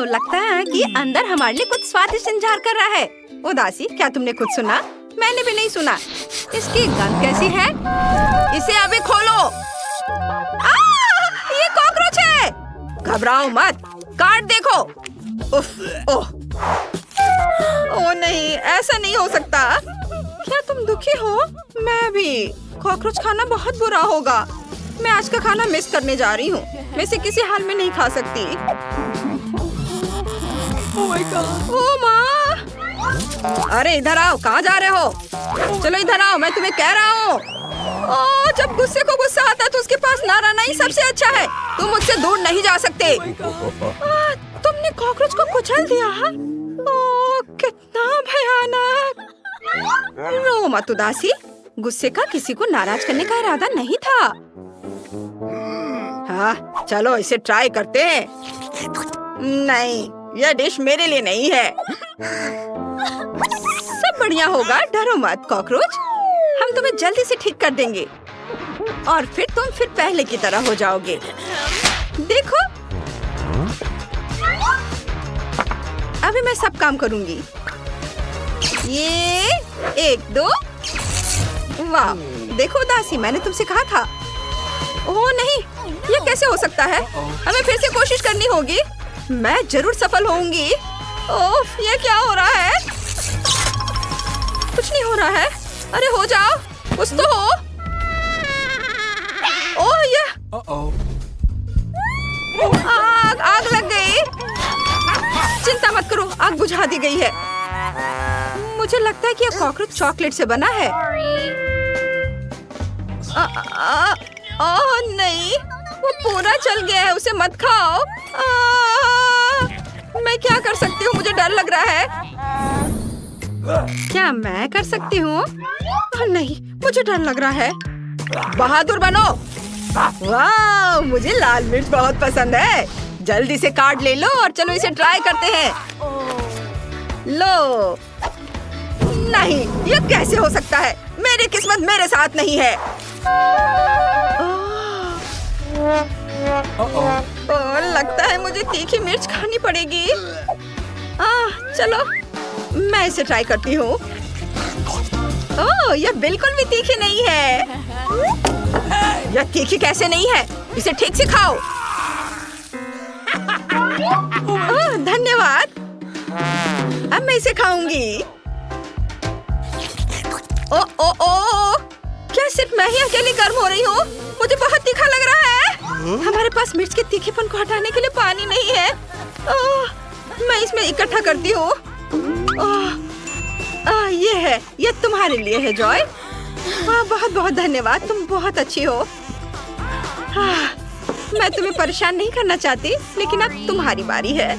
लगता है कि अंदर हमारे लिए कुछ स्वादिष्ट इंतजार कर रहा है। उदासी, क्या तुमने कुछ सुना? मैंने भी नहीं सुना। इसकी गंध कैसी है? इसे अभी खोलो। ये कॉकरोच है। घबराओ मत, काट देखो। उफ, ओह, ओह नहीं, ऐसा नहीं हो सकता। क्या तुम दुखी हो? मैं भी। कॉकरोच खाना बहुत बुरा होगा। मैं आज का खाना मिस करने जा रही हूँ। मैं इसे किसी हाल में नहीं खा सकती। ओह माँ! अरे इधर आओ, कहाँ जा रहे हो? चलो इधर आओ, मैं तुम्हें कह रहा हूँ। ओह, जब गुस्से को गुस्सा आता है तो उसके पास ना रहना ही सबसे अच्छा है। तुम मुझसे दूर नहीं जा सकते। तुमने कॉकरोच को कुचल दिया? ओह, कितना भयानक! रो मत उदासी, गुस्से का किसी को नाराज करने का इरादा नहीं था। हाँ, चलो इसे ट्राई करते हैं। नहीं, यह डिश मेरे लिए नहीं है। सब बढ़िया होगा, डरो मत कॉकरोच। हम तुम्हें जल्दी से ठीक कर देंगे और फिर तुम फिर पहले की तरह हो जाओगे। देखो, अभी मैं सब काम करूंगी। ये 1 2। वाह, देखो उदासी, मैंने तुमसे कहा था। ओह नहीं, ये कैसे हो सकता है? हमें फिर से कोशिश करनी होगी। मैं जरूर सफल होऊंगी। ओह, ये क्या हो रहा है? कुछ नहीं हो रहा है। अरे हो जाओ, कुछ तो हो। ओह, ये आग, आग लग गई। चिंता मत करो, आग बुझा दी गई है। मुझे लगता है कि यह कॉकरोच चॉकलेट से बना है। ओह नहीं, वो पूरा जल गया है, उसे मत खाओ। मैं क्या कर सकती हूँ? मुझे डर लग रहा है। क्या मैं कर सकती हूँ? नहीं, मुझे डर लग रहा है। बहादुर बनो। वाह, मुझे लाल मिर्च बहुत पसंद है। जल्दी से काट ले लो और चलो इसे ट्राई करते हैं। लो। नहीं, ये कैसे हो सकता है? मेरी किस्मत मेरे साथ नहीं है। ओह, लगता है मुझे तीखी मिर्च खानी पड़ेगी। चलो, मैं इसे ट्राई करती हूँ। ओह, यह बिल्कुल भी तीखी नहीं है। यह तीखी कैसे नहीं है? इसे ठीक से खाओ। ओह, धन्यवाद। अब मैं इसे खाऊंगी। ओ ओ ओ, क्या सिर्फ मैं ही अकेली गर्म हो रही हूँ? मुझे बहुत तीखा लग रहा है। हमारे पास मिर्च के तीखेपन को हटाने के लिए पानी नहीं है। ओह, मैं इसमें इकट्ठा करती हूँ। ये है, ये तुम्हारे लिए है जॉय। बहुत बहुत धन्यवाद, तुम बहुत अच्छी हो। मैं तुम्हें परेशान नहीं करना चाहती, लेकिन अब तुम्हारी बारी है।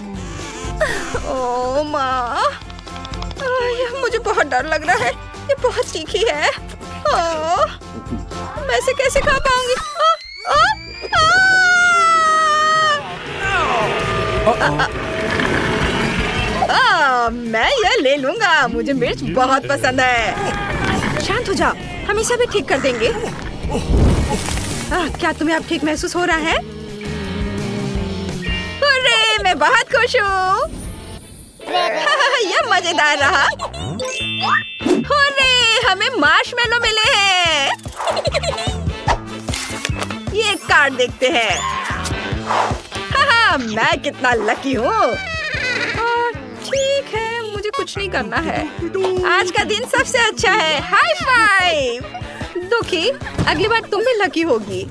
ओह माँ, मुझे बहुत डर लग रहा है। ये बहुत तीखी है। ओह, मैं इसे कैसे खा पाऊंगी? मैं यह ले लूंगा। मुझे मिर्च बहुत पसंद है। शांत हो जाओ, हम इसे भी ठीक कर देंगे। क्या तुम्हें अब ठीक महसूस हो रहा है? अरे, मैं बहुत खुश हूँ। यह मजेदार रहा। अरे, हमें मार्शमेलो मिले हैं। ये कार्ड देखते हैं। मैं कितना लकी हूँ। ठीक है, मुझे कुछ नहीं करना है। आज का दिन सबसे अच्छा है। High five. दुखी, अगली बार तुम भी लकी होगी।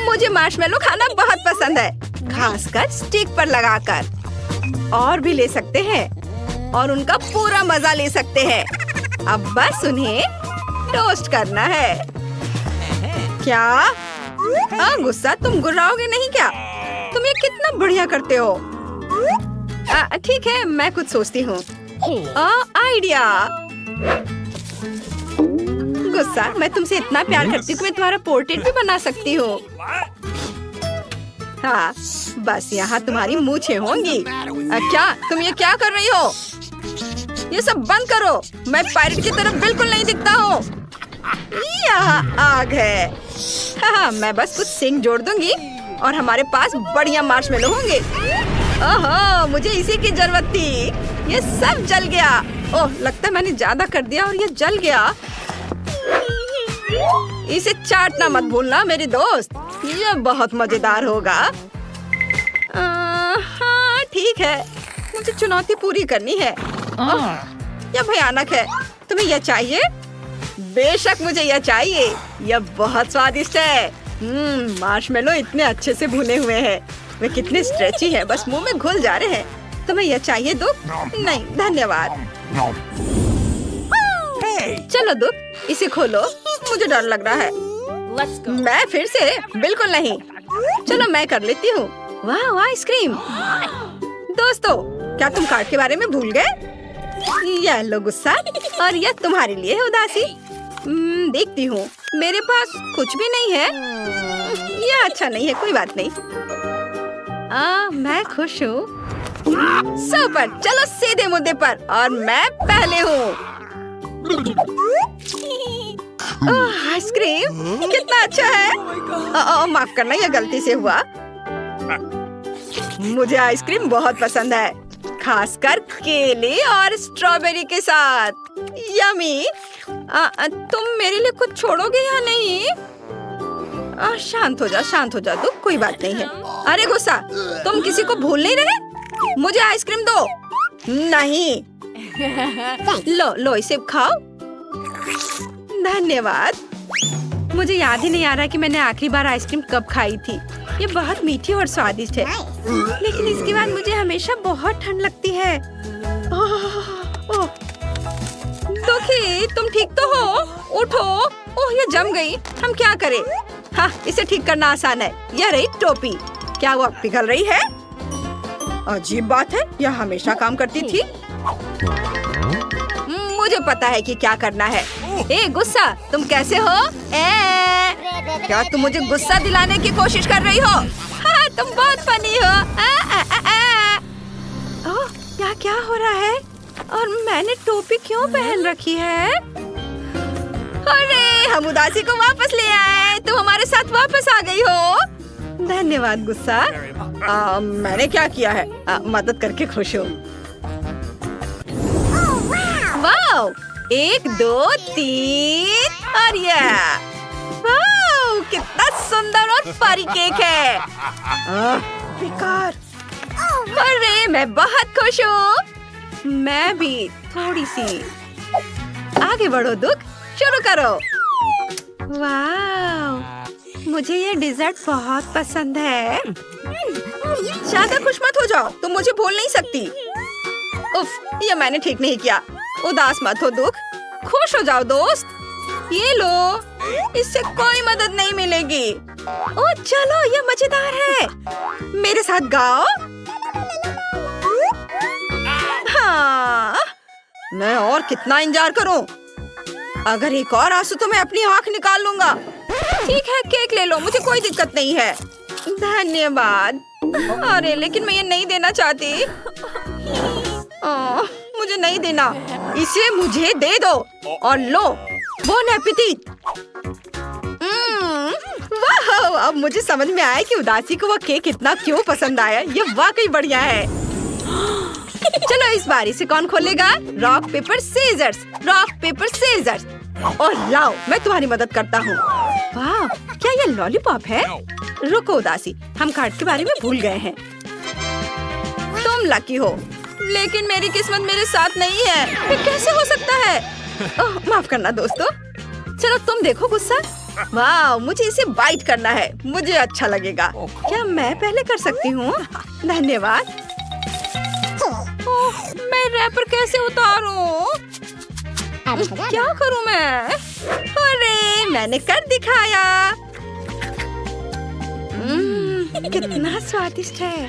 मुझे मार्शमेलो खाना बहुत पसंद है, खासकर स्टिक पर लगाकर। और भी ले सकते हैं और उनका पूरा मजा ले सकते हैं। अब बस उन्हें टोस्ट करना है। क्या? गुस्सा, तुम गुर्राओगे नहीं क्या? तुम ये कितना बढ़िया करते हो। ठीक है, मैं कुछ सोचती हूँ। आइडिया। गुस्सा, मैं तुमसे इतना प्यार करती हूँ कि मैं तुम्हारा पोर्ट्रेट भी बना सकती हूँ। हाँ, बस यहाँ तुम्हारी मूछें होंगी। क्या तुम ये क्या कर रही हो? ये सब बंद करो। मैं पायरेट की तरफ बिल्कुल नहीं दिखता हूँ। यहाँ आग है। हाँ, मैं बस कुछ सिंक जोड़ दूंगी और हमारे पास बढ़िया मार्शमेलो होंगे। ओहो, मुझे इसी की जरूरत थी। ये सब जल गया। ओह, लगता है मैंने ज्यादा कर दिया और ये जल गया। इसे चाटना मत भूलना मेरे दोस्त, ये बहुत मजेदार होगा। हाँ ठीक है, मुझे चुनौती पूरी करनी है। यह भयानक है। तुम्हें यह चाहिए? बेशक मुझे यह चाहिए। यह बहुत स्वादिष्ट है। मार्शमेलो इतने अच्छे से भुने हुए हैं। वे कितने स्ट्रेची हैं, बस मुंह में घुल जा रहे हैं। तुम्हें यह चाहिए दुख? नहीं धन्यवाद। चलो दुख, इसे खोलो। मुझे डर लग रहा है। मैं फिर से? बिल्कुल नहीं। चलो मैं कर लेती हूँ। वाह आइसक्रीम। दोस्तों, क्या तुम कार्ड के बारे में भूल गए? यह लो गुस्सा और यह तुम्हारे लिए है उदासी। देखती हूँ, मेरे पास कुछ भी नहीं है। यह अच्छा नहीं है, कोई बात नहीं। मैं खुश हूँ। सुपर, चलो सीधे मुद्दे पर। और मैं पहले हूँ। आइसक्रीम कितना अच्छा है। माफ करना, यह गलती से हुआ। मुझे आइसक्रीम बहुत पसंद है, खासकर केले और स्ट्रॉबेरी के साथ। यमी। तुम मेरे लिए कुछ छोड़ोगे या नहीं? शांत हो जा तू, कोई बात नहीं है। अरे गुस्सा, तुम किसी को भूल नहीं रहे? मुझे आइसक्रीम दो। नहीं। लो इसे खाओ। धन्यवाद। मुझे याद ही नहीं आ रहा कि मैंने आखिरी बार आइसक्रीम कब खाई थी। ये बहुत मीठी और स्वादिष्ट है, लेकिन इसके बाद मुझे हमेशा बहुत ठंड लगती है। दुखी, तुम ठीक तो हो? उठो। ओह, ये जम गई। हम क्या करें? हाँ, इसे ठीक करना आसान है। यह रही टोपी। क्या वो पिघल रही है? अजीब बात है, यह हमेशा काम करती थी। मुझे पता है कि क्या करना है। ए गुस्सा, तुम कैसे हो? क्या तुम मुझे गुस्सा दिलाने की कोशिश कर रही हो? हाँ, तुम बहुत फनी हो। ओह, क्या हो रहा है? और मैंने टोपी क्यों पहन रखी है? अरे, हम उदासी को वापस ले आए। तुम हमारे साथ वापस आ गई हो। धन्यवाद गुस्सा। मैंने क्या किया है? मदद करके खुश हूँ। वाओ, 1 2 3 और वाओ, कितना सुंदर और फरी केक है। बेकार। अरे, मैं बहुत खुश हूँ। मैं भी थोड़ी सी। आगे बढ़ो दुख, शुरू करो। वाओ, मुझे ये डिजर्ट बहुत पसंद है। ज्यादा खुश मत हो जाओ, तुम मुझे भूल नहीं सकती। उफ, ये मैंने ठीक नहीं किया। उदास मत हो दुख, खुश हो जाओ दोस्त। ये लो, इससे कोई मदद नहीं मिलेगी। ओह चलो, ये मजेदार है। मेरे साथ गाओ। हाँ, मैं और कितना इंतजार करूं? अगर एक और आंसू तो मैं अपनी आंख निकाल लूंगा। ठीक है, केक ले लो, मुझे कोई दिक्कत नहीं है। धन्यवाद। अरे लेकिन मैं ये नहीं देना चाहती। मुझे नहीं देना, इसे मुझे दे दो। और लो, बोन एपेटिट। वाह, अब मुझे समझ में आया कि उदासी को वो केक इतना क्यों पसंद आया। ये वाकई बढ़िया है। चलो इस बारी से कौन खोलेगा? Rock paper scissors, rock paper scissors. और लाओ, मैं तुम्हारी मदद करता हूँ। वाह, क्या ये लॉलीपॉप है? रुको उदासी, हम कार्ड के बारे में भूल गए हैं। तुम लकी हो, लेकिन मेरी किस्मत मेरे साथ नहीं है। ये कैसे हो सकता है? ओह, माफ करना दोस्तों। चलो तुम देखो गुस्सा। वाह, मुझे इसे बाइट करना है, मुझे अच्छा लगेगा। क्या मैं पहले कर सकती हूँ? धन्यवाद। ओह, मैं रैपर कैसे उतारूं? क्या करूं मैं? अरे, मैंने कर दिखाया। कितना स्वादिष्ट है।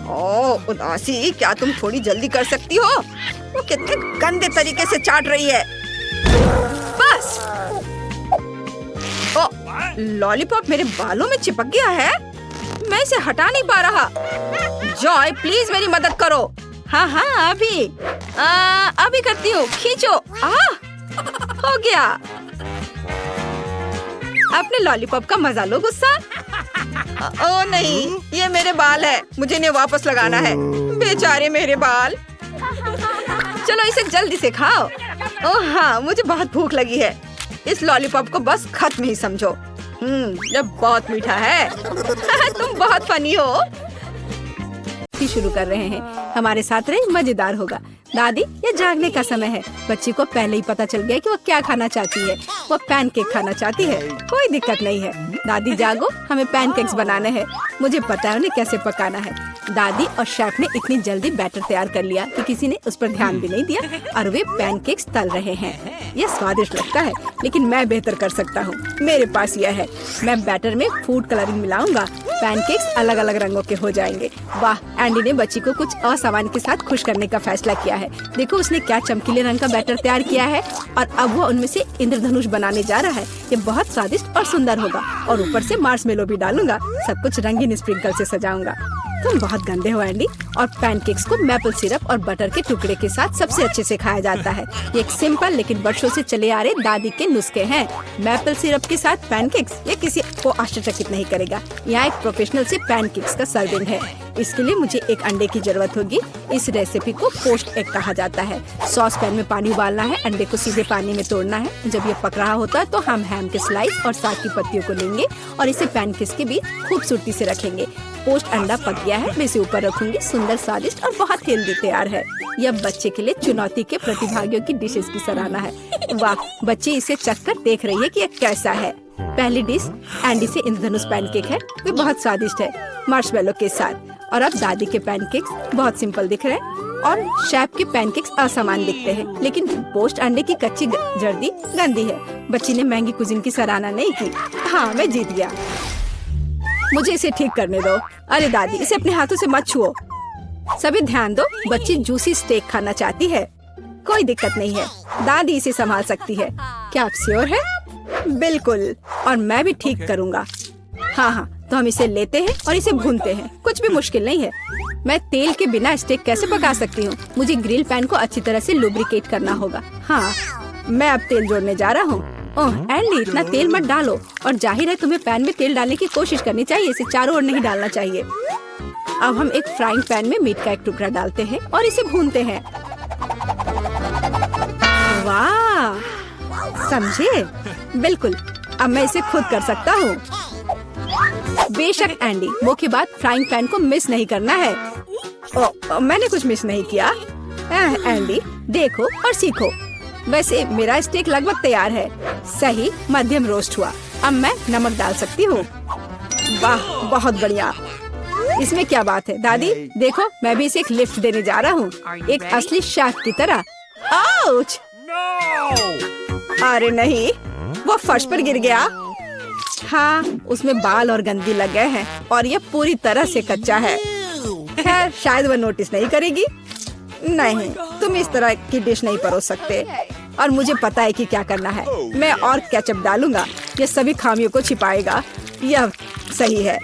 ओह उदासी, क्या तुम थोड़ी जल्दी कर सकती हो? वो कितने गंदे तरीके से चाट रही है। बस। ओह, लॉलीपॉप मेरे बालों में चिपक गया है। मैं इसे हटा नहीं पा रहा। जॉय, प्लीज मेरी मदद करो। हाँ हाँ, अभी करती हूँ। खींचो। हो गया। अपने लॉलीपॉप का मजा लो गुस्सा। ओ नहीं, ये मेरे बाल है, मुझे इन्हें वापस लगाना है। बेचारे मेरे बाल। चलो इसे जल्दी से खाओ। ओह हाँ, मुझे बहुत भूख लगी है। इस लॉलीपॉप को बस खत्म ही समझो। ये बहुत मीठा है। तुम बहुत फनी हो। शुरू कर रहे हैं, हमारे साथ रहे, मजेदार होगा। दादी, ये जागने का समय है। बच्ची को पहले ही पता चल गया कि वो क्या खाना चाहती है। वो पैनकेक खाना चाहती है। कोई दिक्कत नहीं है। दादी जागो, हमें पैनकेक्स बनाने हैं। मुझे पता है उन्हें कैसे पकाना है। दादी और शेफ ने इतनी जल्दी बैटर तैयार कर लिया कि किसी ने उस पर ध्यान भी नहीं दिया और वे पैनकेक्स तल रहे हैं। ये स्वादिष्ट लगता है, लेकिन मैं बेहतर कर सकता हूँ। मेरे पास यह है। मैं बैटर में फूड कलरिंग मिलाऊंगा। पैनकेक्स अलग अलग रंगों के हो जाएंगे। वाह, एंडी ने बच्ची को कुछ असामान्य के साथ खुश करने का फैसला किया है। देखो उसने क्या चमकीले रंग का बैटर तैयार किया है और अब वो उनमें से इंद्रधनुष बनाने जा रहा है। ये बहुत स्वादिष्ट और सुंदर होगा और ऊपर से मार्शमेलो भी डालूंगा। सब कुछ रंगीन स्प्रिंकल से सजाऊंगा। तुम बहुत गंदे हो एंडी। और पैनकेक्स को मैपल सिरप और बटर के टुकड़े के साथ सबसे अच्छे से खाया जाता है। ये एक सिंपल लेकिन वर्षों से चले आ रहे दादी के नुस्खे हैं। मैपल सिरप के साथ पैनकेक्स, ये किसी को आश्चर्यचकित नहीं करेगा। यहाँ एक प्रोफेशनल से पैनकेक्स का सर्विंग है। इसके लिए मुझे एक अंडे की जरूरत होगी। इस रेसिपी को पोस्ट एग कहा जाता है। सॉस पैन में पानी उबालना है। अंडे को सीधे पानी में तोड़ना है। जब ये पक रहा होता है तो हम हैम के स्लाइस और साग की पत्तियों को लेंगे और इसे पैनकेक्स के बीच खूबसूरती से रखेंगे। पोस्ट अंडा पक गया है, मैं इसे ऊपर रखूंगी। सुंदर, स्वादिष्ट और बहुत हेल्दी तैयार है। यह बच्चे के लिए चुनौती के प्रतिभागियों की डिशेस की सराहना है। वाह, बच्ची इसे चखकर देख रही है कि यह कैसा है। पहली डिश एंडी से इंद्रधनुष पैनकेक है। वे बहुत स्वादिष्ट है, मार्शमेलो के साथ। और अब दादी के पैनकेक्स बहुत सिंपल दिख रहे हैं और शेफ के पैनकेक्स असामान्य दिखते हैं। लेकिन पोस्ट अंडे की कच्ची जर्दी गंदी है। बच्ची ने महंगी कुजिन की सराहना नहीं की। हाँ, मैं जीत गया। मुझे इसे ठीक करने दो। अरे दादी, इसे अपने हाथों से मत छुओ। सभी ध्यान दो, बच्ची जूसी स्टेक खाना चाहती है। कोई दिक्कत नहीं है, दादी इसे संभाल सकती है। क्या आप श्योर है? बिल्कुल, और मैं भी ठीक करूँगा। हाँ, तो हम इसे लेते हैं और इसे भूनते हैं। कुछ भी मुश्किल नहीं है। मैं तेल के बिना स्टेक कैसे पका सकती हूँ? मुझे ग्रिल पैन को अच्छी तरह से लुब्रिकेट करना होगा। हाँ, मैं अब तेल जोड़ने जा रहा हूँ। ओह एंडी, इतना तेल मत डालो। और जाहिर है तुम्हें पैन में तेल डालने की कोशिश करनी चाहिए, इसे चारों ओर नहीं डालना चाहिए। अब हम एक फ्राइंग पैन में मीट का एक टुकड़ा डालते हैं और इसे भूनते हैं। वाह, समझे? बिल्कुल, अब मैं इसे खुद कर सकता हूँ। बेशक एंडी, वो के बाद फ्राइंग पैन को मिस नहीं करना है। मैंने कुछ मिस नहीं किया। एंडी, देखो और सीखो। वैसे मेरा स्टेक लगभग तैयार है। सही, मध्यम रोस्ट हुआ। अब मैं नमक डाल सकती हूँ। वाह, बहुत बढ़िया। इसमें क्या बात है दादी? देखो, मैं भी इसे एक लिफ्ट देने जा रहा हूँ, एक असली शेफ की तरह। आउच! अरे नहीं, वो फर्श पर गिर गया। हाँ, उसमें बाल और गंदगी लग गए हैं और ये पूरी तरह से कच्चा है। खैर, शायद वो नोटिस नहीं करेगी। नहीं, तुम इस तरह की डिश नहीं परोस सकते। और मुझे पता है कि क्या करना है। मैं और केचप डालूंगा, ये सभी खामियों को छिपाएगा। यह सही है।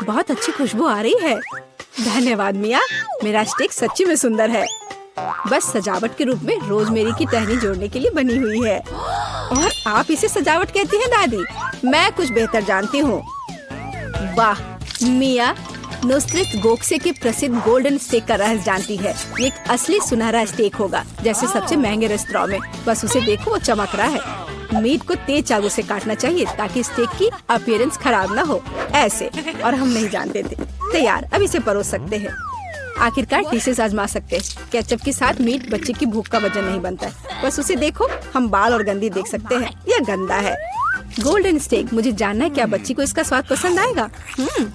बहुत अच्छी खुशबू आ रही है। धन्यवाद मिया, मेरा स्टेक सच्ची में सुंदर है। बस सजावट के रूप में रोजमेरी की टहनी जोड़ने के लिए बनी हुई है। और आप इसे सजावट कहती हैं दादी? मैं कुछ बेहतर जानती हूँ। वाह, मिया नुसरत गोखसे के प्रसिद्ध गोल्डन स्टेक का रहस्य जानती है। ये एक असली सुनहरा स्टेक होगा, जैसे सबसे महंगे रेस्तरां में। बस उसे देखो, वो चमक रहा है। मीट को तेज चाकू से काटना चाहिए ताकि स्टेक की अपीयरेंस खराब ना हो। ऐसे, और हम नहीं जानते थे। तैयार, अब इसे परोस सकते हैं। आखिरकार डिशेस आजमा सकते हैं। केचप के साथ मीट बच्चे की भूख का वजन नहीं बनता है। बस उसे देखो, हम बाल और गंदी देख सकते हैं। यह गंदा है। गोल्डन स्टेक, मुझे जानना है क्या बच्ची को इसका स्वाद पसंद आएगा।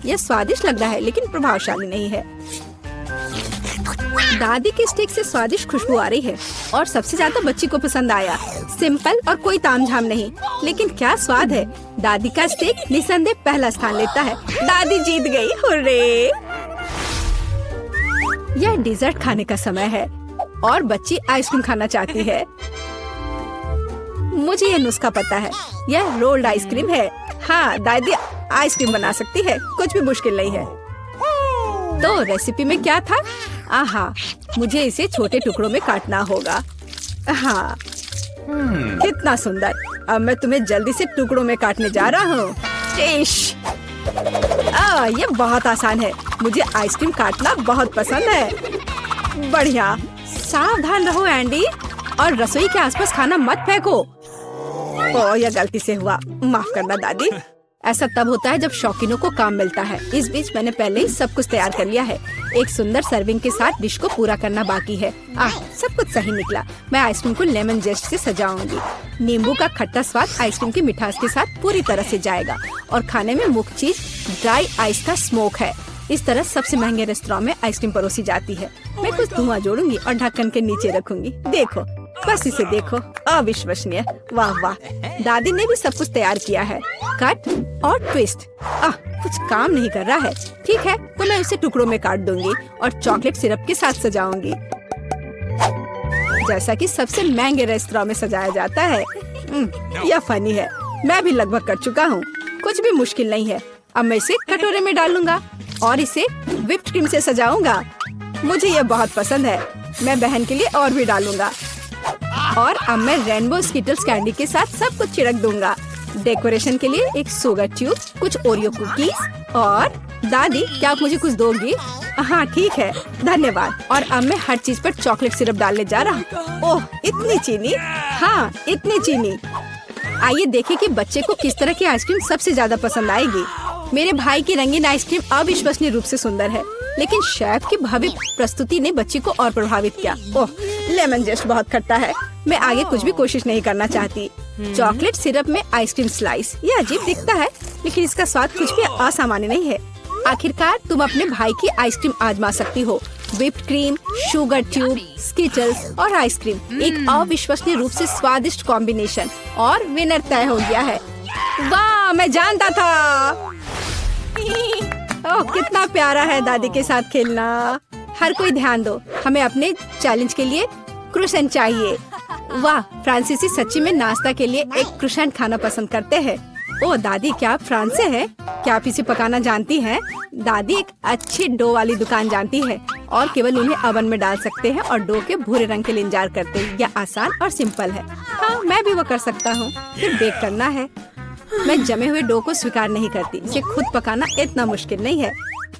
यह स्वादिष्ट लग रहा है लेकिन प्रभावशाली नहीं है। दादी के स्टेक से स्वादिष्ट खुशबू आ रही है और सबसे ज्यादा बच्ची को पसंद आया। सिंपल और कोई तामझाम नहीं, लेकिन क्या स्वाद है। दादी का स्टेक निसंदेह पहला स्थान लेता है। दादी जीत गई, हुर्रे। यह डिजर्ट खाने का समय है और बच्ची आइसक्रीम खाना चाहती है। मुझे यह नुस्खा पता है। यह रोल्ड आइसक्रीम है। हाँ, दादी आइसक्रीम बना सकती है, कुछ भी मुश्किल नहीं है। तो रेसिपी में क्या था? आहा, मुझे इसे छोटे टुकड़ों में काटना होगा। हाँ, कितना सुंदर। अब मैं तुम्हें जल्दी से टुकड़ों में काटने जा रहा हूँ। ये बहुत आसान है। मुझे आइसक्रीम काटना बहुत पसंद है। बढ़िया। सावधान रहो एंडी, और रसोई के आसपास खाना मत फेंको। यह गलती से हुआ, माफ करना दादी। ऐसा तब होता है जब शौकीनों को काम मिलता है। इस बीच मैंने पहले ही सब कुछ तैयार कर लिया है। एक सुंदर सर्विंग के साथ डिश को पूरा करना बाकी है। सब कुछ सही निकला। मैं आइसक्रीम को लेमन जेस्ट से सजाऊंगी। नींबू का खट्टा स्वाद आइसक्रीम की मिठास के साथ पूरी तरह से जाएगा, और खाने में मुख्य चीज ड्राई आइस का स्मोक है। इस तरह सबसे महंगे रेस्तरां में आइसक्रीम परोसी जाती है। मैं कुछ धुआं जोड़ूंगी और ढक्कन के नीचे रखूंगी। देखो, बस इसे देखो, अविश्वसनीय। वाह वाह, दादी ने भी सब कुछ तैयार किया है। कट और ट्विस्ट। कुछ काम नहीं कर रहा है। ठीक है, तो मैं उसे टुकड़ों में काट दूंगी और चॉकलेट सिरप के साथ सजाऊंगी, जैसा कि सबसे महंगे रेस्तरां में सजाया जाता है। यह फनी है। मैं भी लगभग कर चुका हूँ। कुछ भी मुश्किल नहीं है। अब मैं इसे कटोरे में डालूंगा और इसे व्हिप्ड क्रीम से सजाऊंगा। मुझे यह बहुत पसंद है। मैं बहन के लिए और भी डालूंगा। और अब मैं रेनबो स्किटल्स कैंडी के साथ सब कुछ छिड़क दूंगा। डेकोरेशन के लिए एक शुगर ट्यूब, कुछ ओरियो कुकीज। और दादी, क्या आप मुझे कुछ दोगी? हाँ ठीक है, धन्यवाद। और अब मैं हर चीज पर चॉकलेट सिरप डालने जा रहा हूँ। ओह, इतनी चीनी। हाँ, इतनी चीनी। आइए देखें कि बच्चे को किस तरह की आइसक्रीम सबसे ज्यादा पसंद आएगी। मेरे भाई की रंगीन आइसक्रीम अविश्वसनीय रूप से सुंदर है, लेकिन शेफ की भव्य प्रस्तुति ने बच्ची को और प्रभावित किया। ओह, लेमन जेस्ट बहुत खट्टा है। मैं आगे कुछ भी कोशिश नहीं करना चाहती। चॉकलेट सिरप में आइसक्रीम स्लाइस, ये अजीब दिखता है, लेकिन इसका स्वाद कुछ भी असामान्य नहीं है। आखिरकार तुम अपने भाई की आइसक्रीम आजमा सकती हो। Whipped cream, sugar tube, Skittles और आइसक्रीम, एक अविश्वसनीय रूप से स्वादिष्ट कॉम्बिनेशन, और विनर तय हो गया है। वाह, मैं जानता था। ओह, कितना प्यारा है दादी के साथ खेलना। हर कोई ध्यान दो, हमें अपने चैलेंज के लिए क्रोसेंट चाहिए। वाह, फ्रांसीसी सच्ची में नाश्ता के लिए एक क्रोसेंट खाना पसंद करते हैं। ओह दादी, क्या आप फ्रांस से हैं? क्या आप इसे पकाना जानती हैं? दादी एक अच्छी डो वाली दुकान जानती है, और केवल उन्हें ओवन में डाल सकते हैं और डो के भूरे रंग के लिए इंतजार करते हैं। यह आसान और सिंपल है। हाँ, मैं भी वो कर सकता हूँ। फिर बेक करना है। मैं जमे हुए डो को स्वीकार नहीं करती। इसे खुद पकाना इतना मुश्किल नहीं है।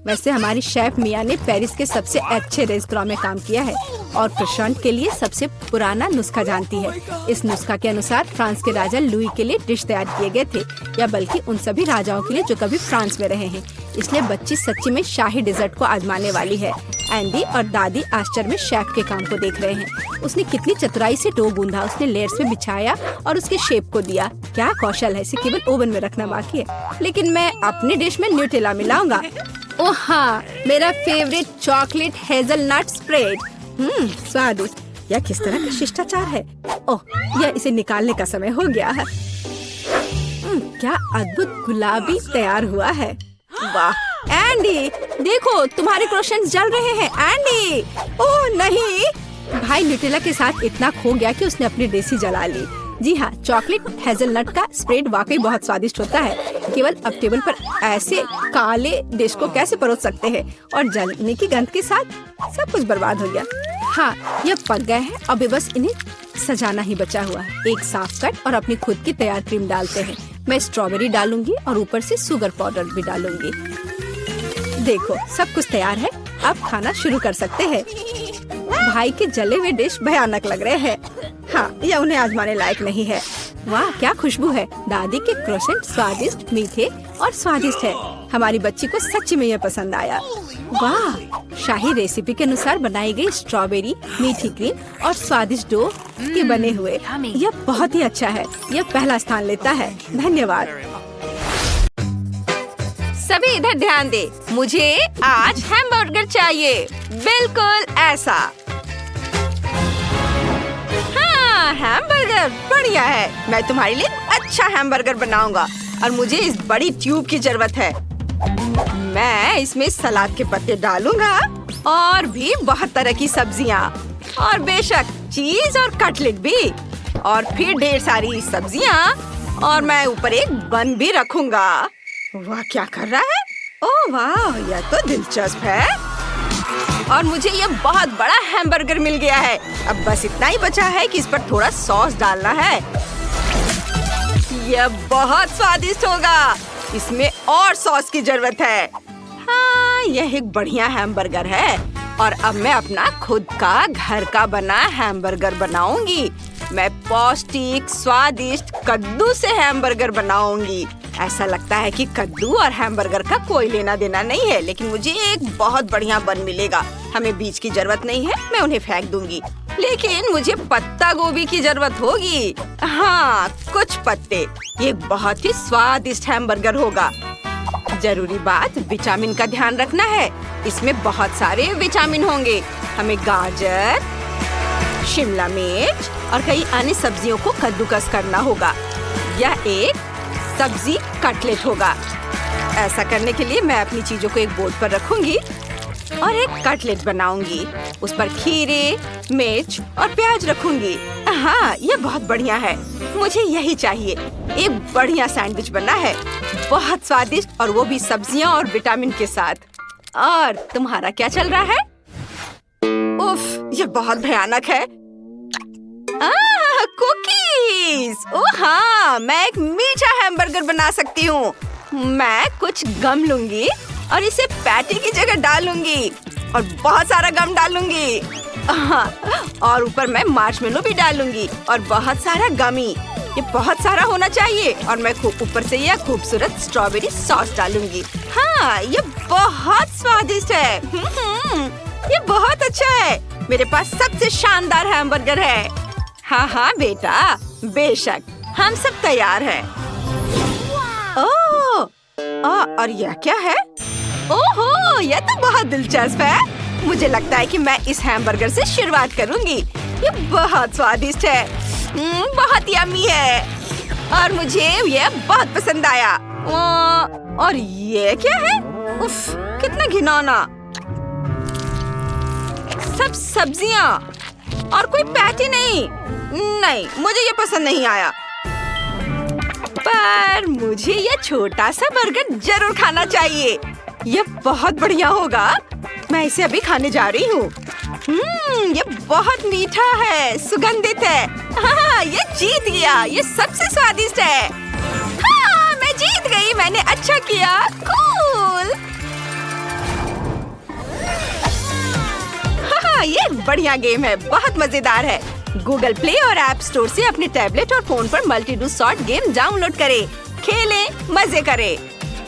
वैसे हमारी शेफ मिया ने पेरिस के सबसे अच्छे रेस्तरां में काम किया है और क्रोसेंट के लिए सबसे पुराना नुस्खा जानती है। इस नुस्खा के अनुसार फ्रांस के राजा लुई के लिए डिश तैयार किए गए थे, या बल्कि उन सभी राजाओं के लिए जो कभी फ्रांस में रहे हैं। इसलिए बच्ची सच्ची में शाही डिजर्ट को आजमाने वाली है। एंडी और दादी आश्चर्य में शेफ के काम को देख रहे हैं। उसने कितनी चतुराई से डो गूंधा। उसने लेयर्स में बिछाया और उसके शेप को दिया। क्या कौशल है! इसे केवल ओवन में रखना बाकी है। लेकिन मैं अपनी डिश में न्यूटेला मिलाऊंगा। ओह हाँ, मेरा फेवरेट चॉकलेट हेजलनट स्प्रेड। स्वादिष्ट। यह किस तरह का शिष्टाचार है! ओह, यह इसे निकालने का समय हो गया है। क्या अद्भुत गुलाबी तैयार हुआ है। वाह एंडी, देखो तुम्हारे क्रोसेंट्स जल रहे हैं। एंडी, ओह नहीं! भाई न्यूटेला के साथ इतना खो गया कि उसने अपनी देसी जला ली। जी हाँ, चॉकलेट हेजलनट का स्प्रेड वाकई बहुत स्वादिष्ट होता है। केवल अब टेबल पर ऐसे काले डिश को कैसे परोस सकते हैं, और जलने की गंध के साथ सब कुछ बर्बाद हो गया। हाँ, यह पक गए हैं। अब बस इन्हें सजाना ही बचा हुआ है। एक साफ कट और अपनी खुद की तैयार क्रीम डालते हैं। मैं स्ट्रॉबेरी डालूंगी और ऊपर से शुगर पाउडर भी डालूंगी। देखो, सब कुछ तैयार है। अब खाना शुरू कर सकते हैं। भाई के जले हुए डिश भयानक लग रहे हैं। हाँ, यह उन्हें आजमाने लायक नहीं है। वाह, क्या खुशबू है! दादी के क्रोसेंट स्वादिष्ट, मीठे और स्वादिष्ट है। हमारी बच्ची को सच्ची में यह पसंद आया। वाह, शाही रेसिपी के अनुसार बनाई गई स्ट्रॉबेरी, मीठी क्रीम और स्वादिष्ट डो के बने हुए। यह बहुत ही अच्छा है। यह पहला स्थान लेता है। धन्यवाद। सभी इधर ध्यान दे। मुझे आज हैमबर्गर चाहिए, बिल्कुल ऐसा। हाँ, हैमबर्गर बढ़िया है। मैं तुम्हारे लिए अच्छा हैमबर्गर बनाऊंगा, और मुझे इस बड़ी ट्यूब की जरूरत है। मैं इसमें सलाद के पत्ते डालूंगा, और भी बहुत तरह की सब्जियाँ, और बेशक चीज और कटलेट भी, और फिर ढेर सारी सब्जियाँ, और मैं ऊपर एक बन भी रखूंगा। वाह, क्या कर रहा है! ओह वाह, यह तो दिलचस्प है। और मुझे ये बहुत बड़ा हैमबर्गर मिल गया है। अब बस इतना ही बचा है कि इस पर थोड़ा सॉस डालना है। यह बहुत स्वादिष्ट होगा। इसमें और सॉस की जरूरत है। हाँ, यह एक बढ़िया हैमबर्गर है और अब मैं अपना खुद का घर का बना हैमबर्गर बनाऊंगी। मैं पौष्टिक स्वादिष्ट कद्दू से हैमबर्गर बनाऊंगी। ऐसा लगता है कि कद्दू और हैमबर्गर का कोई लेना देना नहीं है, लेकिन मुझे एक बहुत बढ़िया बन मिलेगा। हमें बीज की जरूरत नहीं है, मैं उन्हें फेंक दूंगी। लेकिन मुझे पत्ता गोभी की जरूरत होगी। हाँ, कुछ पत्ते। ये बहुत ही स्वादिष्ट हैमबर्गर होगा। जरूरी बात विटामिन का ध्यान रखना है। इसमें बहुत सारे विटामिन होंगे। हमें गाजर, शिमला मिर्च और कई अन्य सब्जियों को कद्दूकस करना होगा। यह एक सब्जी कटलेट होगा। ऐसा करने के लिए मैं अपनी चीजों को एक बोर्ड पर रखूंगी और एक कटलेट बनाऊंगी। उस पर खीरे, मिर्च और प्याज रखूंगी। हाँ, ये बहुत बढ़िया है। मुझे यही चाहिए। एक बढ़िया सैंडविच बना है, बहुत स्वादिष्ट, और वो भी सब्जियां और विटामिन के साथ। और तुम्हारा क्या चल रहा है? उफ, ये बहुत भयानक है। कुकीज! ओह हाँ, मैं एक मीठा हैमबर्गर बना सकती हूँ। मैं कुछ गम लूंगी और इसे पैटी की जगह डालूंगी और बहुत सारा गम डालूंगी। हाँ, और ऊपर मैं मार्शमेलो भी डालूंगी और बहुत सारा गमी। ये बहुत सारा होना चाहिए। और मैं ऊपर से यह खूबसूरत स्ट्रॉबेरी सॉस डालूंगी। हाँ, ये बहुत स्वादिष्ट है। ये बहुत अच्छा है। मेरे पास सबसे शानदार हैमबर्गर है। हाँ हाँ बेटा, बेशक, हम सब तैयार हैं। और यह क्या है? ओहो, यह तो बहुत दिलचस्प है। मुझे लगता है कि मैं इस हैमबर्गर से शुरुआत करूंगी। ये बहुत स्वादिष्ट है, बहुत यम्मी है और मुझे ये बहुत पसंद आया। और ये क्या है? उफ, कितना घिनौना। सब सब्जियां और कोई पैटी नहीं। नहीं, मुझे ये पसंद नहीं आया। पर मुझे ये छोटा सा बर्गर जरूर खाना चाहिए। ये बहुत बढ़िया होगा। मैं इसे अभी खाने जा रही हूँ। ये बहुत मीठा है, सुगंधित है। हाँ, ये जीत गया। ये सबसे स्वादिष्ट है। हाँ, मैं जीत गई। मैंने अच्छा किया। कूल। हाँ, ये बढ़िया गेम है, बहुत मजेदार है। गूगल प्ले और ऐप स्टोर से अपने टैबलेट और फोन पर multi do sort game download करें। खेलें, मजे करें।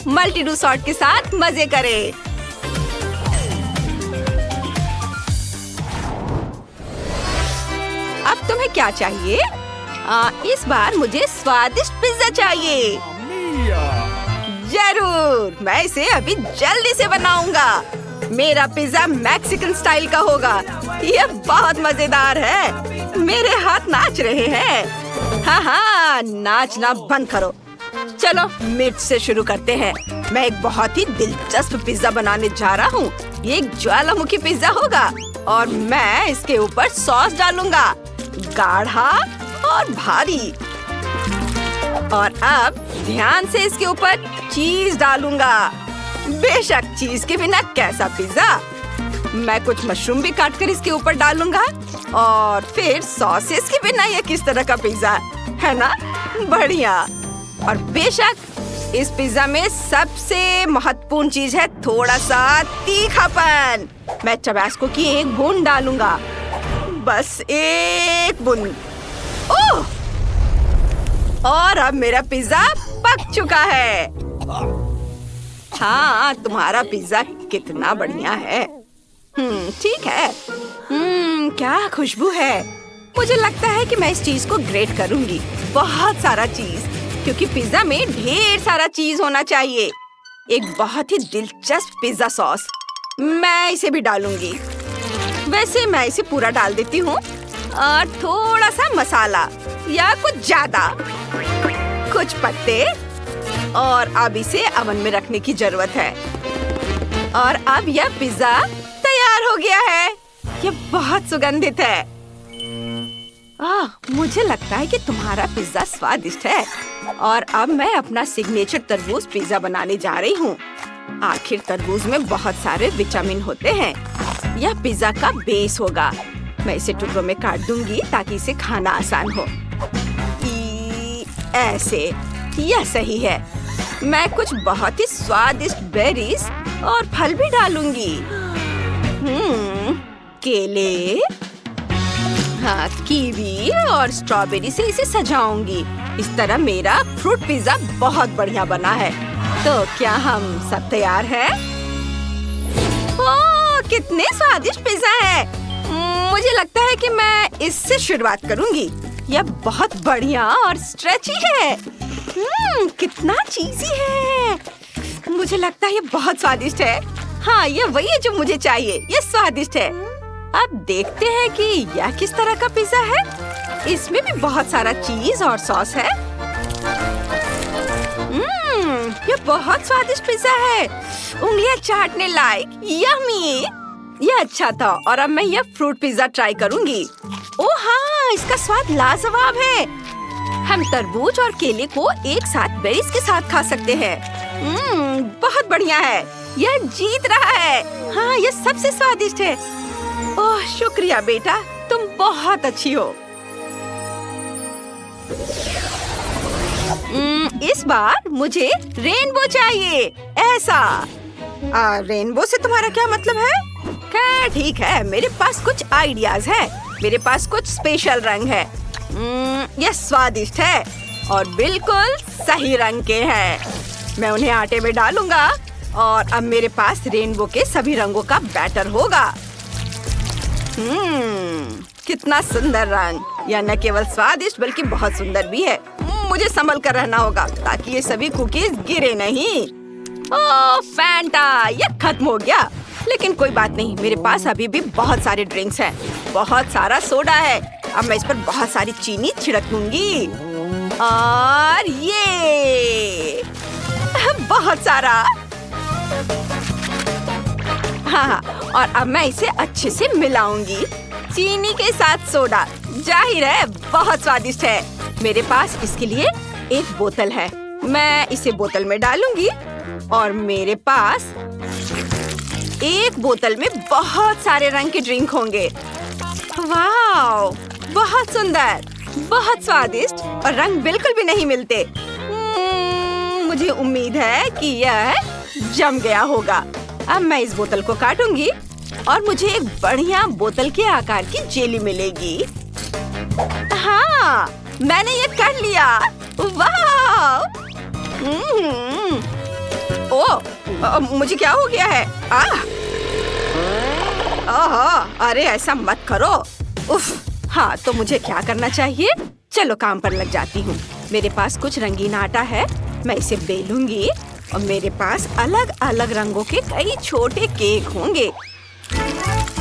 मल्टी डू सॉर्ट के साथ मजे करें। अब तुम्हें क्या चाहिए? इस बार मुझे स्वादिष्ट पिज्जा चाहिए। जरूर, मैं इसे अभी जल्दी से बनाऊंगा। मेरा पिज्जा मैक्सिकन स्टाइल का होगा। यह बहुत मजेदार है। मेरे हाथ नाच रहे हैं। हाँ हाँ, नाचना बंद करो। चलो मिर्च से शुरू करते हैं। मैं एक बहुत ही दिलचस्प पिज्जा बनाने जा रहा हूँ। ये एक ज्वालामुखी पिज्जा होगा और मैं इसके ऊपर सॉस डालूंगा, गाढ़ा और भारी। और अब ध्यान से इसके ऊपर चीज डालूंगा। बेशक, चीज के बिना कैसा पिज्जा। मैं कुछ मशरूम भी काट कर इसके ऊपर डालूंगा और फिर सॉसेस के बिना ये किस तरह का पिज्जा है ना? बढ़िया। और बेशक इस पिज्जा में सबसे महत्वपूर्ण चीज है थोड़ा सा तीखापन। मैं टबास्को की एक बूंद डालूंगा, बस एक बूंद। ओह! और अब मेरा पिज्जा पक चुका है। हाँ, तुम्हारा पिज्जा कितना बढ़िया है। ठीक है। क्या खुशबू है। मुझे लगता है कि मैं इस चीज को ग्रेट करूंगी, बहुत सारा चीज, क्योंकि पिज्जा में ढेर सारा चीज होना चाहिए। एक बहुत ही दिलचस्प पिज्जा सॉस, मैं इसे भी डालूंगी। वैसे मैं इसे पूरा डाल देती हूँ और थोड़ा सा मसाला या कुछ ज्यादा, कुछ पत्ते, और अब इसे ओवन में रखने की जरूरत है। और अब यह पिज्जा तैयार हो गया है। यह बहुत सुगंधित है। मुझे लगता है कि तुम्हारा पिज्जा स्वादिष्ट है। और अब मैं अपना सिग्नेचर तरबूज पिज्जा बनाने जा रही हूँ। आखिर तरबूज में बहुत सारे विटामिन होते हैं। यह पिज्जा का बेस होगा। मैं इसे टुकड़ों में काट दूंगी ताकि इसे खाना आसान हो। ऐसे, यह सही है। मैं कुछ बहुत ही स्वादिष्ट बेरीज और फल भी डालूंगी। केले, हाँ, कीवी और स्ट्रॉबेरी से इसे सजाऊंगी। इस तरह मेरा फ्रूट पिज्जा बहुत बढ़िया बना है। तो क्या हम सब तैयार हैं? ओह, कितने स्वादिष्ट पिज्जा है। मुझे लगता है कि मैं इससे शुरुआत करूंगी। यह बहुत बढ़िया और स्ट्रेची है। कितना चीज़ी है। मुझे लगता है ये बहुत स्वादिष्ट है। हाँ, ये वही है जो मुझे चाहिए। ये स्वादिष्ट है। अब देखते हैं कि यह किस तरह का पिज्जा है। इसमें भी बहुत सारा चीज और सॉस है। ये बहुत स्वादिष्ट पिज्जा है। उंगलियां चाटने लायक। यम्मी। यह अच्छा था और अब मैं यह फ्रूट पिज्जा ट्राई करूंगी। ओह हाँ, इसका स्वाद लाजवाब है। हम तरबूज और केले को एक साथ बेरीज के साथ खा सकते हैं। बहुत बढ़िया है। यह जीत रहा है। हाँ, यह सबसे स्वादिष्ट है। ओह, शुक्रिया बेटा, तुम बहुत अच्छी हो। इस बार मुझे रेनबो चाहिए। ऐसा। रेनबो से तुम्हारा क्या मतलब है? खैर ठीक है, मेरे पास कुछ आइडियाज है। मेरे पास कुछ स्पेशल रंग है। यह स्वादिष्ट है और बिल्कुल सही रंग के हैं। मैं उन्हें आटे में डालूंगा और अब मेरे पास रेनबो के सभी रंगों का बैटर होगा। कितना सुंदर रंग। यह न केवल स्वादिष्ट बल्कि बहुत सुंदर भी है। मुझे संभल कर रहना होगा ताकि ये सभी कुकीज गिरे नहीं। ओह फैंटा, यह खत्म हो गया। लेकिन कोई बात नहीं, मेरे पास अभी भी बहुत सारे ड्रिंक्स हैं। बहुत सारा सोडा है। अब मैं इस पर बहुत सारी चीनी छिड़क दूंगी। और ये बहुत सारा। हाँ, और अब मैं इसे अच्छे से मिलाऊंगी। चीनी के साथ सोडा, जाहिर है बहुत स्वादिष्ट है। मेरे पास इसके लिए एक बोतल है। मैं इसे बोतल में डालूंगी और मेरे पास एक बोतल में बहुत सारे रंग के ड्रिंक होंगे। वाह, बहुत सुंदर, बहुत स्वादिष्ट और रंग बिल्कुल भी नहीं मिलते। मुझे उम्मीद है कि यह जम गया होगा। अब मैं इस बोतल को काटूंगी और मुझे एक बढ़िया बोतल के आकार की जेली मिलेगी। हाँ, मैंने ये कर लिया। वाह! ओह, मुझे क्या हो गया है? अरे ऐसा मत करो। उफ, हाँ, तो मुझे क्या करना चाहिए? चलो काम पर लग जाती हूँ। मेरे पास कुछ रंगीन आटा है। मैं इसे बेलूंगी और मेरे पास अलग अलग रंगों के कई छोटे केक होंगे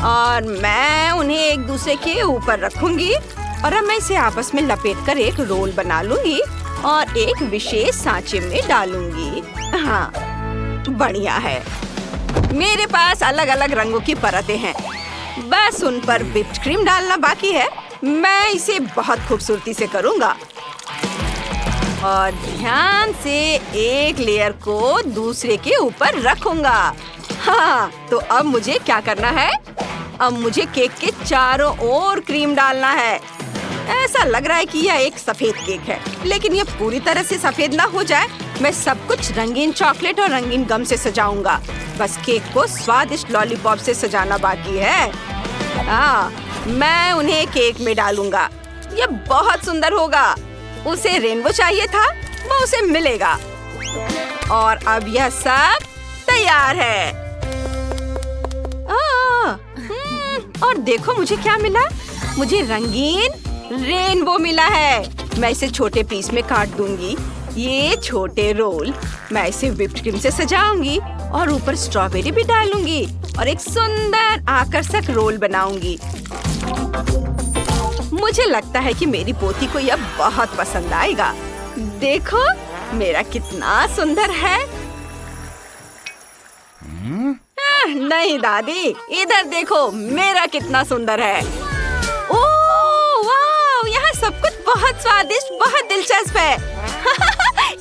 और मैं उन्हें एक दूसरे के ऊपर रखूंगी और अब मैं इसे आपस में लपेटकर एक रोल बना लूंगी और एक विशेष सांचे में डालूंगी। हाँ, बढ़िया है। मेरे पास अलग अलग रंगों की परतें हैं। बस उन पर व्हिप्ड क्रीम डालना बाकी है। मैं इसे बहुत खूबसूरती से करूंगा और ध्यान से एक लेयर को दूसरे के ऊपर रखूंगा। हाँ, तो अब मुझे क्या करना है? अब मुझे केक के चारों ओर क्रीम डालना है। ऐसा लग रहा है कि यह एक सफेद केक है, लेकिन यह पूरी तरह से सफेद ना हो जाए। मैं सब कुछ रंगीन चॉकलेट और रंगीन गम से सजाऊंगा। बस केक को स्वादिष्ट लॉलीपॉप से सजाना बाकी है। हाँ, मैं उन्हें केक में डालूंगा। यह बहुत सुंदर होगा। उसे रेनबो चाहिए था, वो उसे मिलेगा। और अब यह सब तैयार है। और देखो मुझे क्या मिला। मुझे रंगीन रेनबो मिला है। मैं इसे छोटे पीस में काट दूंगी। ये छोटे रोल मैं इसे व्हिप्ड क्रीम से सजाऊंगी और ऊपर स्ट्रॉबेरी भी डालूंगी और एक सुंदर आकर्षक रोल बनाऊंगी। मुझे लगता है कि मेरी पोती को यह बहुत पसंद आएगा। देखो मेरा कितना सुंदर है। नहीं दादी, इधर देखो मेरा कितना सुंदर है। ओह वाह, यहाँ सब कुछ बहुत स्वादिष्ट, बहुत दिलचस्प है।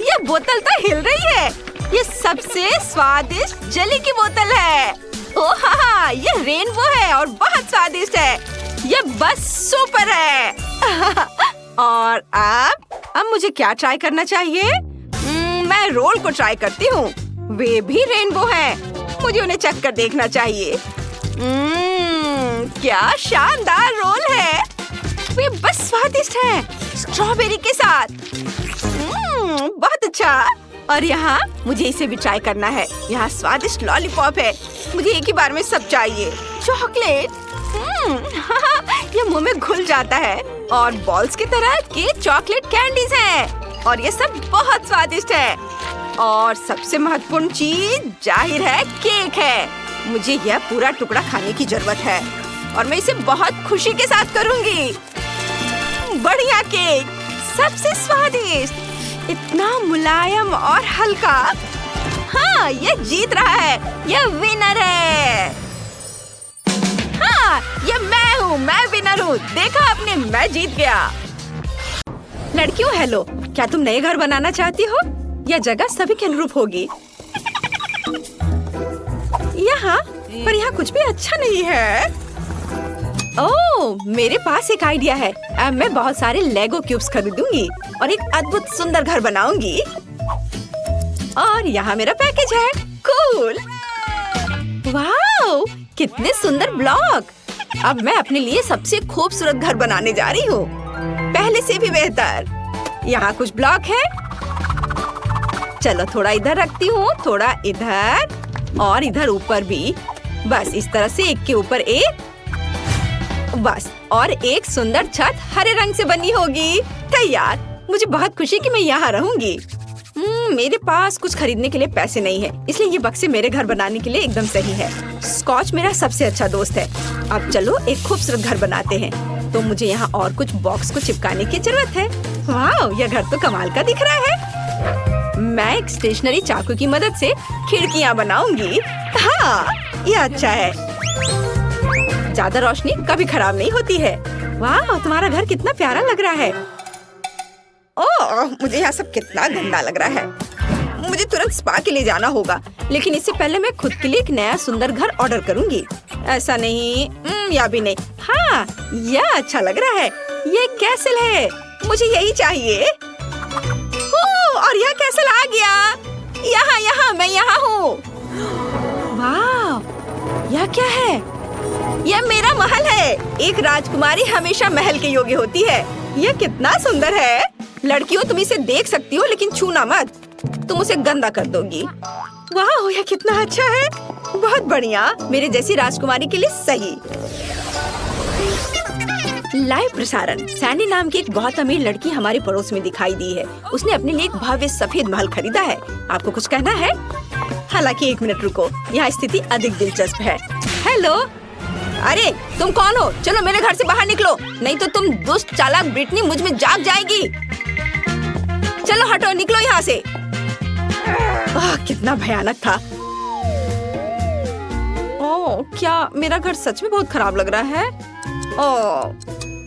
ये बोतल तो हिल रही है। ये सबसे स्वादिष्ट जेली की बोतल है। ओह हाँ, ये रेनबो है और बहुत स्वादिष्ट है। ये बस सुपर है। और अब मुझे क्या ट्राई करना चाहिए? मैं रोल को ट्राई करती हूँ। वे भी रेनबो है। मुझे उन्हें चख कर देखना चाहिए। क्या शानदार रोल है। वे बस स्वादिष्ट है, स्ट्रॉबेरी के साथ। बहुत अच्छा। और यहाँ मुझे इसे भी ट्राई करना है। यहाँ स्वादिष्ट लॉलीपॉप है। मुझे एक ही बार में सब चाहिए। चॉकलेट, ये मुंह में घुल जाता है। और बॉल्स की तरह के चॉकलेट कैंडीज हैं। और ये सब बहुत स्वादिष्ट है। और सबसे महत्वपूर्ण चीज जाहिर है केक है। मुझे यह पूरा टुकड़ा खाने की जरूरत है और मैं इसे बहुत खुशी के साथ करूंगी। बढ़िया केक, सबसे स्वादिष्ट, इतना मुलायम और हल्का। हाँ, ये जीत रहा है। ये विनर है। हाँ, ये मैं हूँ। मैं विनर हूँ। देखा आपने, मैं जीत गया। लड़कियों हेलो, क्या तुम नए घर बनाना चाहती हो? यह जगह सभी के अनुरूप होगी। यहाँ पर यहाँ कुछ भी अच्छा नहीं है। ओह, मेरे पास एक आइडिया है। अब मैं बहुत सारे लेगो क्यूब्स खरीदूंगी और एक अद्भुत सुंदर घर बनाऊंगी। और यहाँ मेरा पैकेज है। कूल। वाओ, कितने सुंदर ब्लॉक। अब मैं अपने लिए सबसे खूबसूरत घर बनाने जा रही हूँ, पहले से भी बेहतर। यहाँ कुछ ब्लॉक है। चलो थोड़ा इधर रखती हूँ, थोड़ा इधर और इधर ऊपर भी। बस इस तरह से एक के ऊपर एक। बस, और एक सुंदर छत हरे रंग से बनी होगी। तैयार। मुझे बहुत खुशी कि मैं यहाँ रहूंगी। मेरे पास कुछ खरीदने के लिए पैसे नहीं है, इसलिए ये बक्से मेरे घर बनाने के लिए एकदम सही है। स्कॉच मेरा सबसे अच्छा दोस्त है। अब चलो एक खूबसूरत घर बनाते हैं। तो मुझे यहाँ और कुछ बॉक्स को चिपकाने की जरूरत है। वाह, यह घर तो कमाल का दिख रहा है। मैं एक स्टेशनरी चाकू की मदद से खिड़कियाँ बनाऊंगी। हाँ, ये अच्छा है। ज्यादा रोशनी कभी खराब नहीं होती है। वाह, तुम्हारा घर कितना प्यारा लग रहा है। ओह, मुझे यहाँ सब कितना गंदा लग रहा है। मुझे तुरंत स्पा के लिए जाना होगा, लेकिन इससे पहले मैं खुद के लिए एक नया सुंदर घर ऑर्डर करूंगी। ऐसा नहीं, या भी नहीं। हाँ, यह अच्छा लग रहा है। ये कैसल है, मुझे यही चाहिए। और यह कैसल आ गया। यहाँ मैं यहाँ हूँ। वाह, यह क्या है? यह मेरा महल है। एक राजकुमारी हमेशा महल के योग्य होती है। यह कितना सुंदर है। लड़कियों, तुम इसे देख सकती हो, लेकिन छूना मत, तुम उसे गंदा कर दोगी। वाह, यह कितना अच्छा है। बहुत बढ़िया, मेरे जैसी राजकुमारी के लिए सही। लाइव प्रसारण। सैंडी नाम की एक बहुत अमीर लड़की हमारे पड़ोस में दिखाई दी है। उसने अपने लिए एक भव्य सफेद महल खरीदा है। आपको कुछ कहना है? हालांकि एक मिनट रुको, यहाँ स्थिति अधिक दिलचस्प है। हेलो, अरे तुम कौन हो? चलो मेरे घर से बाहर निकलो, नहीं तो तुम दुष्ट चालाक ब्रिटनी मुझ में जाग जाएगी। चलो हटो, निकलो यहाँ से। कितना भयानक था। ओह, क्या मेरा घर सच में बहुत खराब लग रहा है? ओह,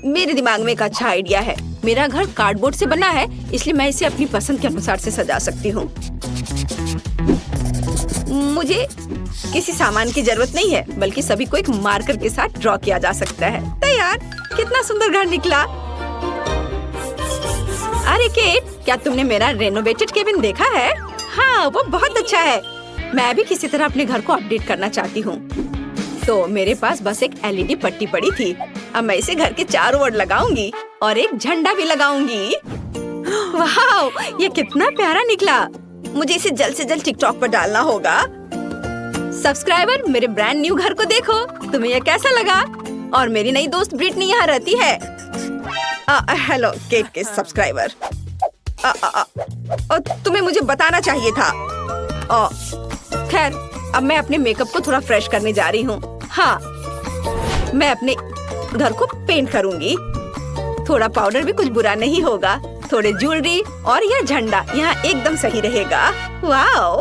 मेरे दिमाग में एक अच्छा आइडिया है। मेरा घर कार्डबोर्ड से बना है, इसलिए मैं इसे अपनी पसंद के अनुसार से सजा सकती हूँ। मुझे किसी सामान की जरूरत नहीं है, बल्कि सभी को एक मार्कर के साथ ड्रॉ किया जा सकता है। तैयार। कितना सुंदर घर निकला। अरे केट, क्या तुमने मेरा रेनोवेटेड केबिन देखा है? हाँ, वो बहुत अच्छा है। मैं भी किसी तरह अपने घर को अपडेट करना चाहती हूँ। तो मेरे पास बस एक एलईडी पट्टी पड़ी थी। अब मैं इसे घर के चारों ओर लगाऊंगी और एक झंडा भी लगाऊंगी। वाह, ये कितना प्यारा निकला। मुझे इसे जल्द से जल्द टिकटॉक पर डालना होगा। सब्सक्राइबर, मेरे ब्रांड न्यू घर को देखो। तुम्हें यह कैसा लगा? और मेरी नई दोस्त ब्रिटनी यहाँ रहती है। हेलो केट के सब्सक्राइबर। तुम्हें मुझे बताना चाहिए था। खैर, अब मैं अपने मेकअप को थोड़ा फ्रेश करने जा रही हूँ। हाँ, मैं अपने घर को पेंट करूँगी। थोड़ा पाउडर भी कुछ बुरा नहीं होगा। थोड़े ज्वेलरी और यह झंडा यहाँ एकदम सही रहेगा। वाओ,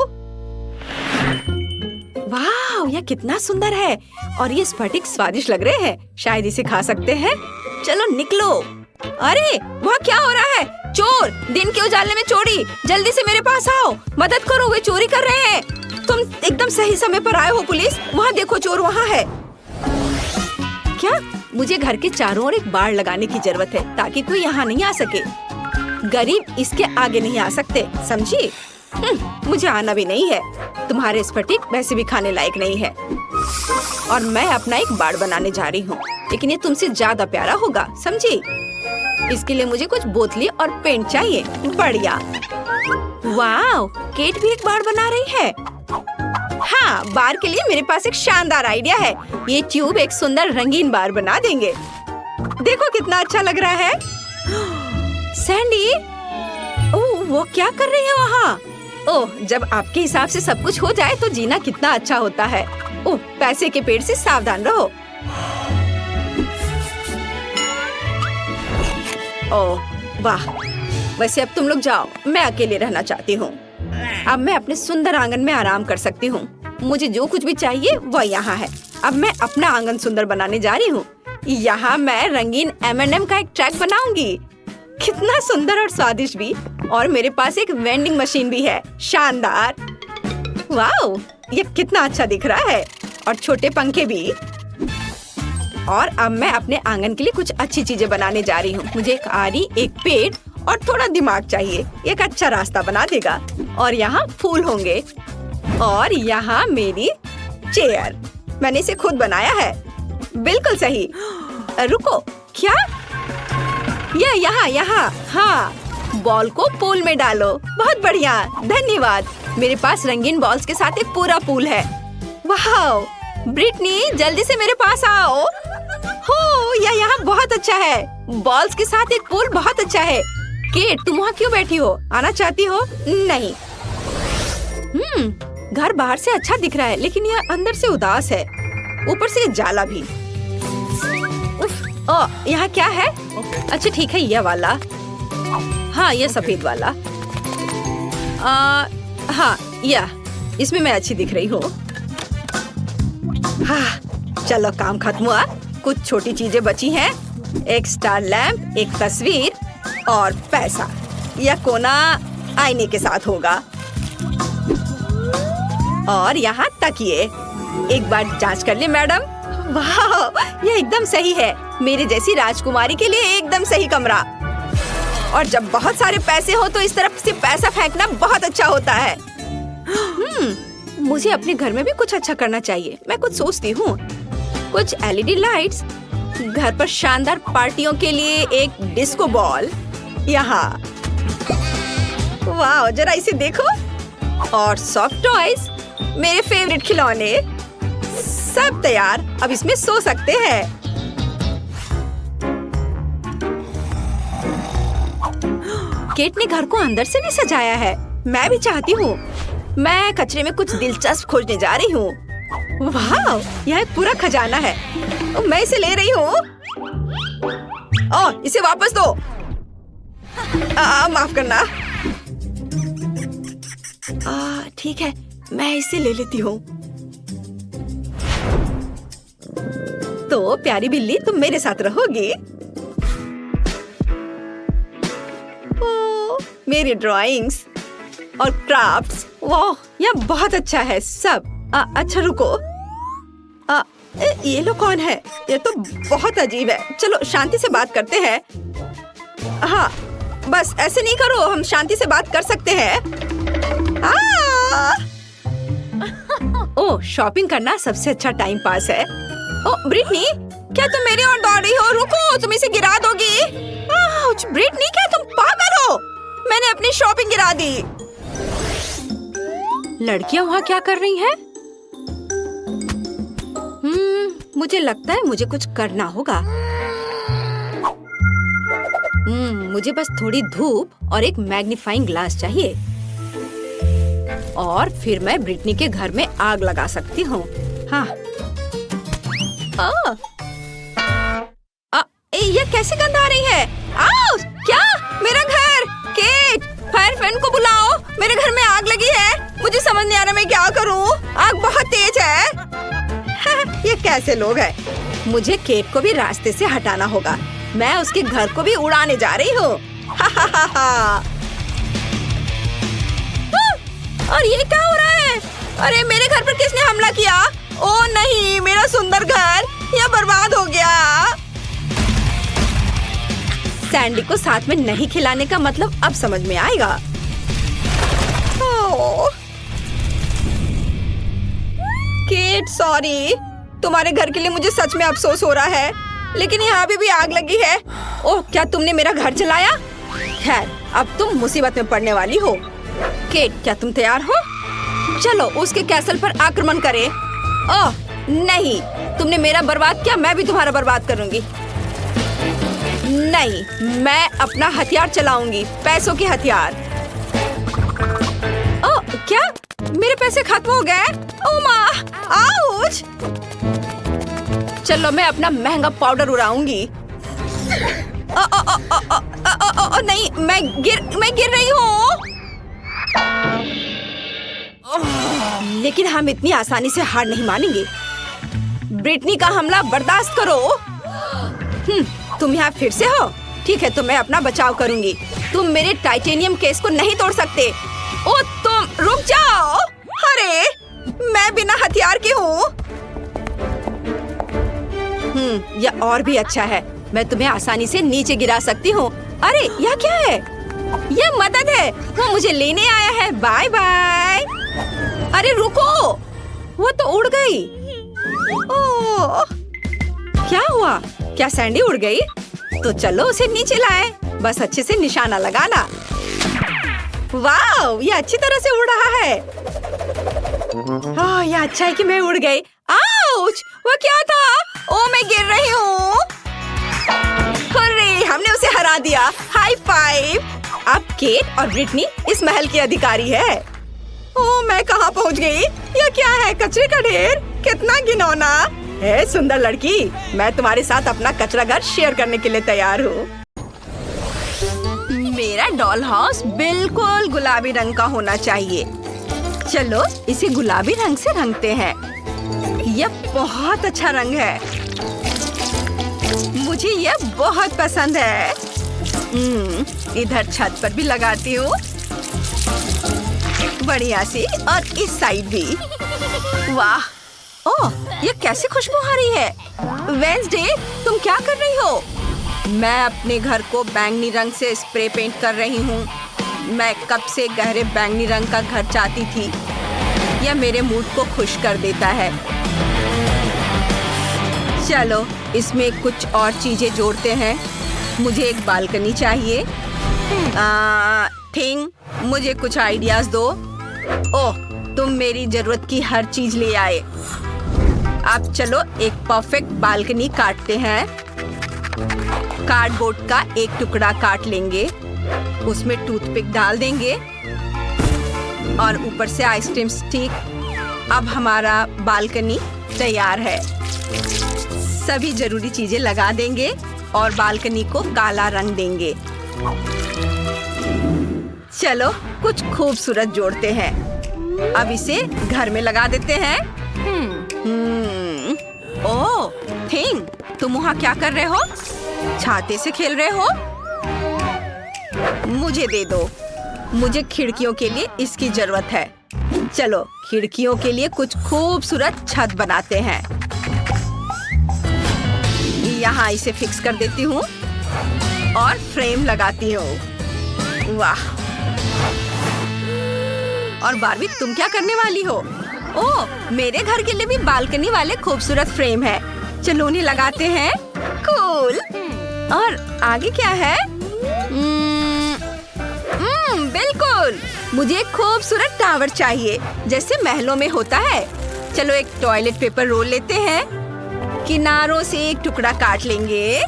वाह, यह कितना सुंदर है। और ये स्फटिक स्वादिष्ट लग रहे हैं। शायद इसे खा सकते हैं। चलो निकलो। अरे वहाँ क्या हो रहा है? चोर! दिन के उजाले में चोरी! जल्दी से मेरे पास आओ, मदद करो, वे चोरी कर रहे हैं। तुम एकदम सही समय पर आए हो पुलिस। वहाँ देखो, चोर वहाँ है। क्या? मुझे घर के चारों ओर एक बाड़ लगाने की जरूरत है ताकि कोई यहाँ नहीं आ सके। गरीब इसके आगे नहीं आ सकते, समझी? मुझे आना भी नहीं है। तुम्हारे स्फटिक वैसे भी खाने लायक नहीं है। और मैं अपना एक बाड़ बनाने जा रही हूँ, लेकिन ये तुमसे ज्यादा प्यारा होगा, समझी? इसके लिए मुझे कुछ बोतलें और पेंट चाहिए। बढ़िया। वाओ, केट भी एक बाड़ बना रही है। हाँ, बार के लिए मेरे पास एक शानदार आइडिया है। ये ट्यूब एक सुंदर रंगीन बार बना देंगे। देखो कितना अच्छा लग रहा है। सैंडी, ओह, वो क्या कर रही है वहाँ? ओह, जब आपके हिसाब से सब कुछ हो जाए तो जीना कितना अच्छा होता है। ओह, पैसे के पेड़ से सावधान रहो। ओह, वाह। वैसे अब तुम लोग जाओ, मैं अकेले रहना चाहती हूँ। अब मैं अपने सुंदर आंगन में आराम कर सकती हूँ। मुझे जो कुछ भी चाहिए वह यहाँ है। अब मैं अपना आंगन सुंदर बनाने जा रही हूँ। यहाँ मैं रंगीन M&M का एक ट्रैक बनाऊंगी। कितना सुंदर और स्वादिष्ट भी। और मेरे पास एक वेंडिंग मशीन भी है। शानदार। वाओ, ये कितना अच्छा दिख रहा है। और छोटे पंखे भी। और अब मैं अपने आंगन के लिए कुछ अच्छी चीजें बनाने जा रही हूँ। मुझे एक आरी, एक पेड़ और थोड़ा दिमाग चाहिए। एक अच्छा रास्ता बना देगा। और यहाँ फूल होंगे। और यहाँ मेरी चेयर। मैंने इसे खुद बनाया है। बिल्कुल सही। रुको, क्या? यहाँ। हाँ, बॉल को पूल में डालो। बहुत बढ़िया, धन्यवाद। मेरे पास रंगीन बॉल्स के साथ एक पूरा पूल है। वाह, ब्रिटनी, जल्दी से मेरे पास आओ। हो, यह यहाँ बहुत अच्छा है। बॉल्स के साथ एक पूल बहुत अच्छा है। केट, तुम वहाँ क्यों बैठी हो? आना चाहती हो? नहीं। घर बाहर से अच्छा दिख रहा है, लेकिन यह अंदर से उदास है। ऊपर से जाला भी। यहाँ क्या है? अच्छा ठीक है, यह वाला। हाँ, यह सफेद वाला। हाँ, यह इसमें मैं अच्छी दिख रही हूँ। हाँ, चलो काम खत्म हुआ। कुछ छोटी चीजें बची हैं। एक स्टार लैंप, एक तस्वीर और पैसा। यह कोना आईने के साथ होगा। और यहाँ तकिए। एक बार जांच कर ले मैडम। वाह, यह एकदम सही है। मेरे जैसी राजकुमारी के लिए एकदम सही कमरा। और जब बहुत सारे पैसे हो तो इस तरफ से पैसा फेंकना बहुत अच्छा होता है। मुझे अपने घर में भी कुछ अच्छा करना चाहिए। मैं कुछ सोचती हूँ। कुछ LED लाइट्स, घर पर शानदार पार्टियों के लिए एक डिस्को बॉल। यहाँ, वाह, जरा इसे देखो। और सॉफ्ट टॉयज, मेरे फेवरेट खिलौने। सब तैयार। अब इसमें सो सकते हैं। केट ने घर को अंदर से भी सजाया है। मैं भी चाहती हूँ। मैं कचरे में कुछ दिलचस्प खोजने जा रही हूँ। वाह, यह एक पूरा खजाना है। मैं इसे ले रही हूँ। इसे वापस दो। माफ करना। ठीक है, मैं इसे ले लेती हूँ। तो प्यारी बिल्ली, तुम मेरे साथ रहोगी। मेरी ड्राइंग्स और क्राफ्ट्स। वाह, यह बहुत अच्छा है सब। अच्छा रुको, ये लोग कौन है? ये तो बहुत अजीब है। चलो शांति से बात करते हैं। हाँ, बस ऐसे नहीं करो, हम शांति से बात कर सकते हैं। ओह, शॉपिंग करना सबसे अच्छा टाइम पास है। ओह ब्रिटनी, क्या तुम मेरी ओर दौड़ रही हो? रुको, तुम इसे गिरा दोगी। ब्रिटनी, क्या तुम पागल हो? मैंने अपनी शॉपिंग गिरा दी। लड़कियां वहाँ क्या कर रही हैं? मुझे लगता है मुझे कुछ करना होगा। मुझे बस थोड़ी धूप और एक मैग्नीफाइंग ग्लास चाहिए। और फिर मैं ब्रिटनी के घर में आग लगा सकती हूँ। हाँ। ये कैसे गंध आ रही है? क्या? मेरा घर! केट, फायर फ्रेंड को बुलाओ। मेरे घर में आग लगी है। मुझे समझ नहीं आ रहा मैं क्या करूँ। आग बहुत तेज है। ये कैसे लोग हैं? मुझे केट को भी रास्ते से हटाना होगा। मैं उसके घर को भी उड़ाने जा रही हूँ। और ये क्या हो रहा है? अरे मेरे घर पर किसने हमला किया? ओ नहीं, मेरा सुंदर घर यह बर्बाद हो गया। सैंडी को साथ में नहीं खिलाने का मतलब अब समझ में आएगा। ओह। केट सॉरी, तुम्हारे घर के लिए मुझे सच में अफसोस हो रहा है, लेकिन यहाँ भी आग लगी है। ओह, क्या तुमने मेरा घर जलाया? खैर, अब तुम मुसीबत में पड़ने वाली हो। केट, क्या तुम तैयार हो? चलो उसके कैसल पर आक्रमण करें। ओह नहीं, तुमने मेरा बर्बाद किया, मैं भी तुम्हारा बर्बाद करूंगी। नहीं, मैं अपना हथियार चलाऊंगी, पैसों के हथियार। ओह क्या? मेरे पैसे खत्म हो गए? ओह माँ, आउच! चलो मैं अपना महंगा पाउडर उड़ाऊंगी। नहीं, मैं गिर रही हूँ। लेकिन हम इतनी आसानी से हार नहीं मानेंगे। ब्रिटनी का हमला बर्दाश्त करो। तुम यहाँ फिर से हो? ठीक है, तो मैं अपना बचाव करूंगी। तुम मेरे टाइटेनियम केस को नहीं तोड़ सकते। ओ तुम रुक जाओ। अरे मैं बिना हथियार की हूँ। यह और भी अच्छा है, मैं तुम्हें आसानी से नीचे गिरा सकती हूँ। अरे यह क्या है? यह मदद है, वो मुझे लेने आया है। Bye bye. अरे रुको, वो तो उड़ गई। ओह, क्या हुआ? क्या सैंडी उड़ गई? तो चलो उसे नीचे लाए, बस अच्छे से निशाना लगाना। वाह, ये अच्छी तरह से उड़ रहा है। यह अच्छा है कि मैं उड़ गई। आउच! वो क्या था? ओ मैं गिर रही हूँ। अरे हमने उसे हरा दिया। High five. अब केट और ब्रिटनी इस महल की अधिकारी है। ओह मैं कहाँ पहुँच गई? यह क्या है? कचरे का ढेर? कितना घिनौना है। सुंदर लड़की, मैं तुम्हारे साथ अपना कचरा घर शेयर करने के लिए तैयार हूँ। मेरा डॉल हाउस बिल्कुल गुलाबी रंग का होना चाहिए। चलो इसे गुलाबी रंग से रंगते हैं। यह बहुत अच्छा रंग है, मुझे यह बहुत पसंद है। इधर छत पर भी लगाती हूँ, बढ़िया सी, और इस साइड भी। वाह, ओह ये कैसी खुशबू आ रही है। वेंसडे, तुम क्या कर रही हो? मैं अपने घर को बैंगनी रंग से स्प्रे पेंट कर रही हूँ। मैं कब से गहरे बैंगनी रंग का घर चाहती थी। यह मेरे मूड को खुश कर देता है। चलो इसमें कुछ और चीजें जोड़ते हैं। मुझे एक बालकनी चाहिए। थिंग, मुझे कुछ आइडियाज दो। ओह, तुम मेरी जरूरत की हर चीज ले आए। अब चलो एक परफेक्ट बालकनी काटते हैं। कार्डबोर्ड का एक टुकड़ा काट लेंगे, उसमें टूथपिक डाल देंगे और ऊपर से आइसक्रीम स्टिक। अब हमारा बालकनी तैयार है। सभी जरूरी चीजें लगा देंगे और बालकनी को काला रंग देंगे। चलो कुछ खूबसूरत जोड़ते हैं। अब इसे घर में लगा देते हैं। ओह थिंग, तुम वहाँ क्या कर रहे हो? छाते से खेल रहे हो? मुझे दे दो, मुझे खिड़कियों के लिए इसकी जरूरत है। चलो खिड़कियों के लिए कुछ खूबसूरत छत बनाते हैं। यहाँ इसे फिक्स कर देती हूँ और फ्रेम लगाती हूँ। वाह, और बारबी तुम क्या करने वाली हो? ओह, मेरे घर के लिए भी बालकनी वाले खूबसूरत फ्रेम है। चलो उन्हें लगाते हैं। कूल। और आगे क्या है? बिल्कुल, मुझे एक खूबसूरत टावर चाहिए जैसे महलों में होता है। चलो एक टॉयलेट पेपर रोल लेते हैं, किनारों से एक टुकड़ा काट लेंगे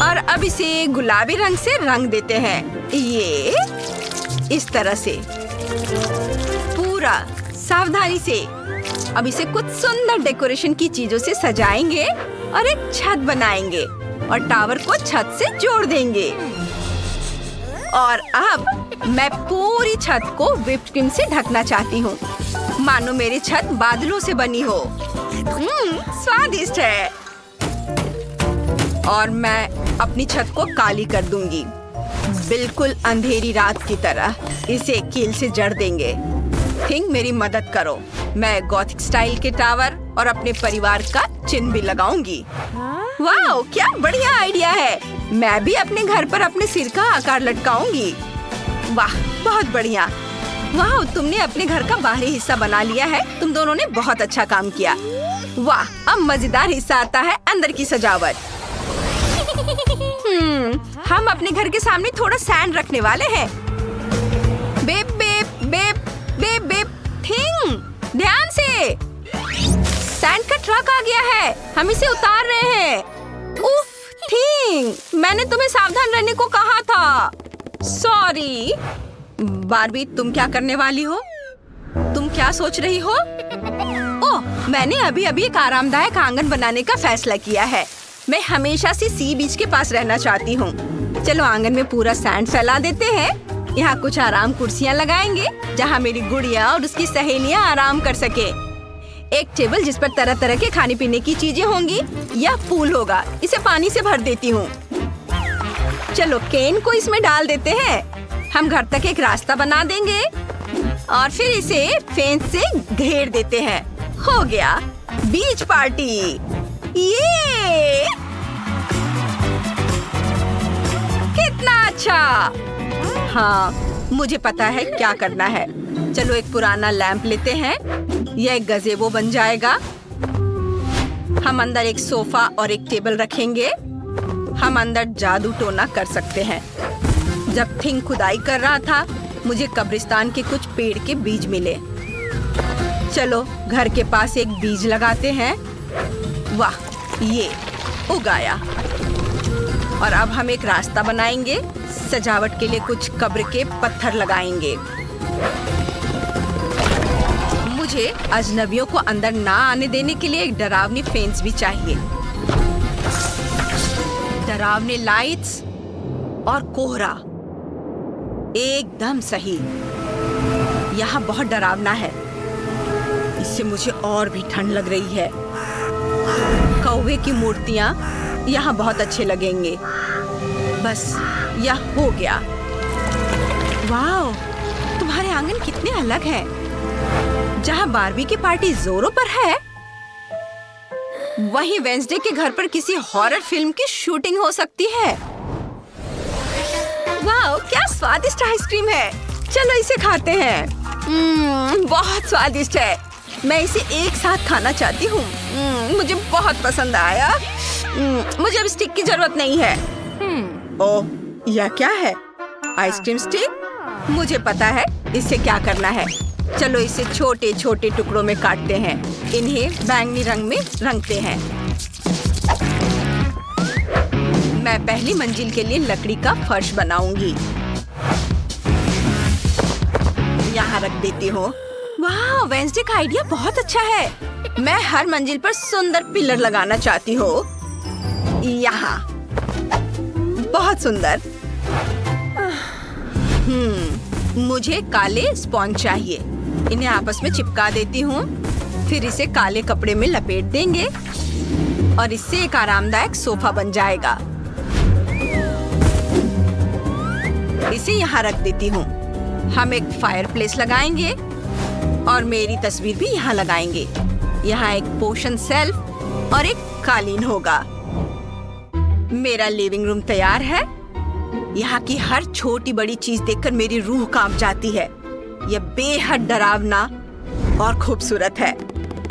और अब इसे गुलाबी रंग से रंग देते हैं। ये इस तरह से पूरा सावधानी से। अब इसे कुछ सुंदर डेकोरेशन की चीजों से सजाएंगे और एक छत बनाएंगे और टावर को छत से जोड़ देंगे। और अब मैं पूरी छत को व्हिप्ड क्रीम से ढकना चाहती हूँ, मानो मेरी छत बादलों से बनी हो। स्वादिष्ट है। और मैं अपनी छत को काली कर दूंगी, बिल्कुल अंधेरी रात की तरह। इसे कील से जड़ देंगे। थिंग मेरी मदद करो। मैं गॉथिक स्टाइल के टावर और अपने परिवार का चिन्ह भी लगाऊंगी। वाह, क्या बढ़िया आइडिया है। मैं भी अपने घर पर अपने सिर का आकार लटकाऊंगी। वाह, बहुत बढ़िया। वाह, तुमने अपने घर का बाहरी हिस्सा बना लिया है। तुम दोनों ने बहुत अच्छा काम किया। वाह, अब मजेदार हिस्सा आता है, अंदर की सजावट। हम अपने घर के सामने थोड़ा सैंड रखने वाले हैं। बेप बेप बेप बेप बेप थिंग, ध्यान से। सैंड का ट्रक आ गया है, हम इसे उतार रहे हैं। उफ, थिंग, मैंने तुम्हें सावधान रहने को कहा था। सॉरी। बारबी, तुम क्या करने वाली हो? तुम क्या सोच रही हो? ओह, मैंने अभी अभी एक आरामदायक आंगन बनाने का फैसला किया है। मैं हमेशा से सी बीच के पास रहना चाहती हूँ। चलो आंगन में पूरा सैंड फैला देते हैं। यहाँ कुछ आराम कुर्सियाँ लगाएंगे जहाँ मेरी गुड़िया और उसकी सहेलियाँ आराम कर सके। एक टेबल जिस पर तरह तरह के खाने पीने की चीजें होंगी। यह पूल होगा, इसे पानी से भर देती हूँ। चलो केन को इसमें डाल देते हैं। हम घर तक एक रास्ता बना देंगे और फिर इसे फेंस से घेर देते हैं। हो गया बीच पार्टी। ये कितना अच्छा। हाँ, मुझे पता है क्या करना है। चलो एक पुराना लैंप लेते हैं। यह एक गज़ेबो बन जाएगा। हम अंदर एक सोफा और एक टेबल रखेंगे। हम अंदर जादू टोना कर सकते हैं। जब थिंग खुदाई कर रहा था, मुझे कब्रिस्तान के कुछ पेड़ के बीज मिले। चलो घर के पास एक बीज लगाते हैं। वाह, ये उगाया। और अब हम एक रास्ता बनाएंगे। सजावट के लिए कुछ कब्र के पत्थर लगाएंगे। मुझे अजनबियों को अंदर ना आने देने के लिए एक डरावनी फेंस भी चाहिए। डरावने लाइट्स और कोहरा, एकदम सही। यहाँ बहुत डरावना है। इससे मुझे और भी ठंड लग रही है। कौवे की मूर्तियाँ यहाँ बहुत अच्छे लगेंगे। बस यह हो गया। वाह, तुम्हारे आंगन कितने अलग हैं। जहाँ बारबी की पार्टी जोरों पर है, वहीं वेंसडे के घर पर किसी हॉरर फिल्म की शूटिंग हो सकती है। वाह, क्या स्वादिष्ट आइसक्रीम है। चलो इसे खाते हैं। बहुत स्वादिष्ट है। मैं इसे एक साथ खाना चाहती हूँ। मुझे बहुत पसंद आया। मुझे अब स्टिक की जरूरत नहीं है। ओह, यह क्या है? Ice cream stick? मुझे पता है इससे क्या करना है। चलो इसे छोटे छोटे टुकड़ों में काटते हैं। इन्हें बैंगनी रंग में रंगते हैं। मैं पहली मंजिल के लिए लकड़ी का फर्श बनाऊंगी। यहाँ रख देती हूँ। वाह, वेंसडे का आइडिया बहुत अच्छा है। मैं हर मंजिल पर सुंदर पिलर लगाना चाहती हूँ। यहाँ बहुत सुंदर। मुझे काले स्पॉन्ज चाहिए। इन्हें आपस में चिपका देती हूँ। फिर इसे काले कपड़े में लपेट देंगे और इससे एक आरामदायक सोफा बन जाएगा। इसे यहाँ रख देती हूँ। हम एक फायरप्लेस लगाएंगे और मेरी तस्वीर भी यहाँ लगाएंगे। यहाँ एक पोशन सेल्फ और एक कालीन होगा। मेरा लिविंग रूम तैयार है। यहाँ की हर छोटी बड़ी चीज देखकर मेरी रूह कांप जाती है। यह बेहद डरावना और खूबसूरत है।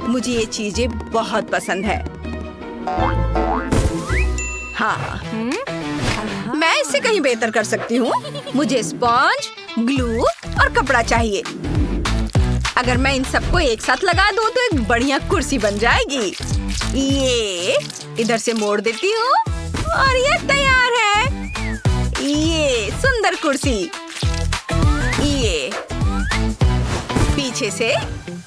मुझे ये चीजें बहुत पसंद है। हाँ, मैं इससे कहीं बेहतर कर सकती हूँ। मुझे स्पॉन्ज, ग्लू और कपड़ा चाहिए। अगर मैं इन सबको एक साथ लगा दूँ तो एक बढ़िया कुर्सी बन जाएगी। ये इधर से मोड़ देती हूँ और ये तैयार है। ये सुंदर कुर्सी। ये पीछे से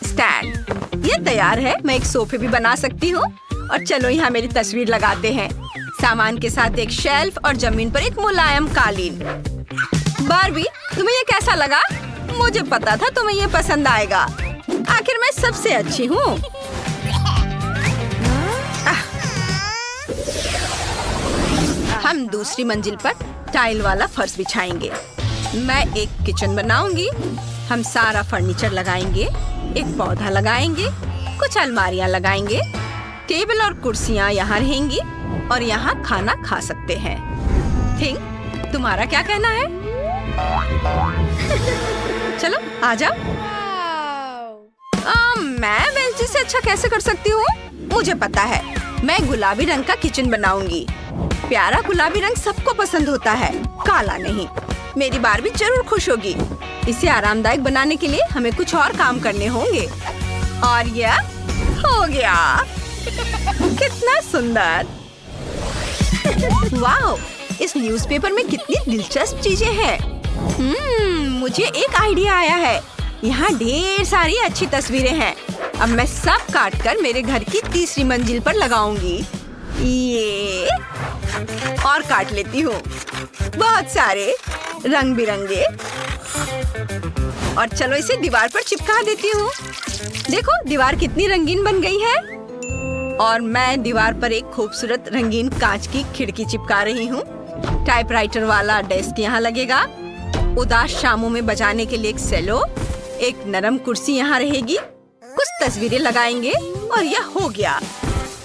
स्टैंड। ये तैयार है। मैं एक सोफे भी बना सकती हूँ। और चलो यहाँ मेरी तस्वीर लगाते हैं। सामान के साथ एक शेल्फ और जमीन पर एक मुलायम कालीन। बारबी, तुम्हें ये कैसा लगा? मुझे पता था तुम्हें ये पसंद आएगा। आखिर मैं सबसे अच्छी हूँ। हम दूसरी मंजिल पर टाइल वाला फर्श बिछाएंगे। मैं एक किचन बनाऊंगी। हम सारा फर्नीचर लगाएंगे, एक पौधा लगाएंगे, कुछ अलमारियां लगाएंगे, टेबल और कुर्सियां यहाँ रहेंगी और यहाँ खाना खा सकते हैं। थिंक, तुम्हारा क्या कहना है? चलो आ जाओ। मैं बेंची से अच्छा कैसे कर सकती हूँ? मुझे पता है, मैं गुलाबी रंग का किचन बनाऊंगी। प्यारा गुलाबी रंग सबको पसंद होता है, काला नहीं। मेरी बारबी जरूर खुश होगी। इसे आरामदायक बनाने के लिए हमें कुछ और काम करने होंगे। और यह हो गया। कितना सुंदर! वाह! इस न्यूज़पेपर में कितनी दिलचस्प चीजें हैं। मुझे एक आइडिया आया है। यहाँ ढेर सारी अच्छी तस्वीरें हैं। अब मैं सब काटकर मेरे घर की तीसरी मंजिल पर लगाऊंगी। ये और काट लेती हूँ, बहुत सारे रंग बिरंगे। और चलो इसे दीवार पर चिपका देती हूँ। देखो दीवार कितनी रंगीन बन गई है। और मैं दीवार पर एक खूबसूरत रंगीन कांच की खिड़की चिपका रही हूँ। टाइपराइटर वाला डेस्क यहाँ लगेगा। उदास शामों में बजाने के लिए एक सेलो, एक नरम कुर्सी यहाँ रहेगी। कुछ तस्वीरें लगाएंगे और यह हो गया।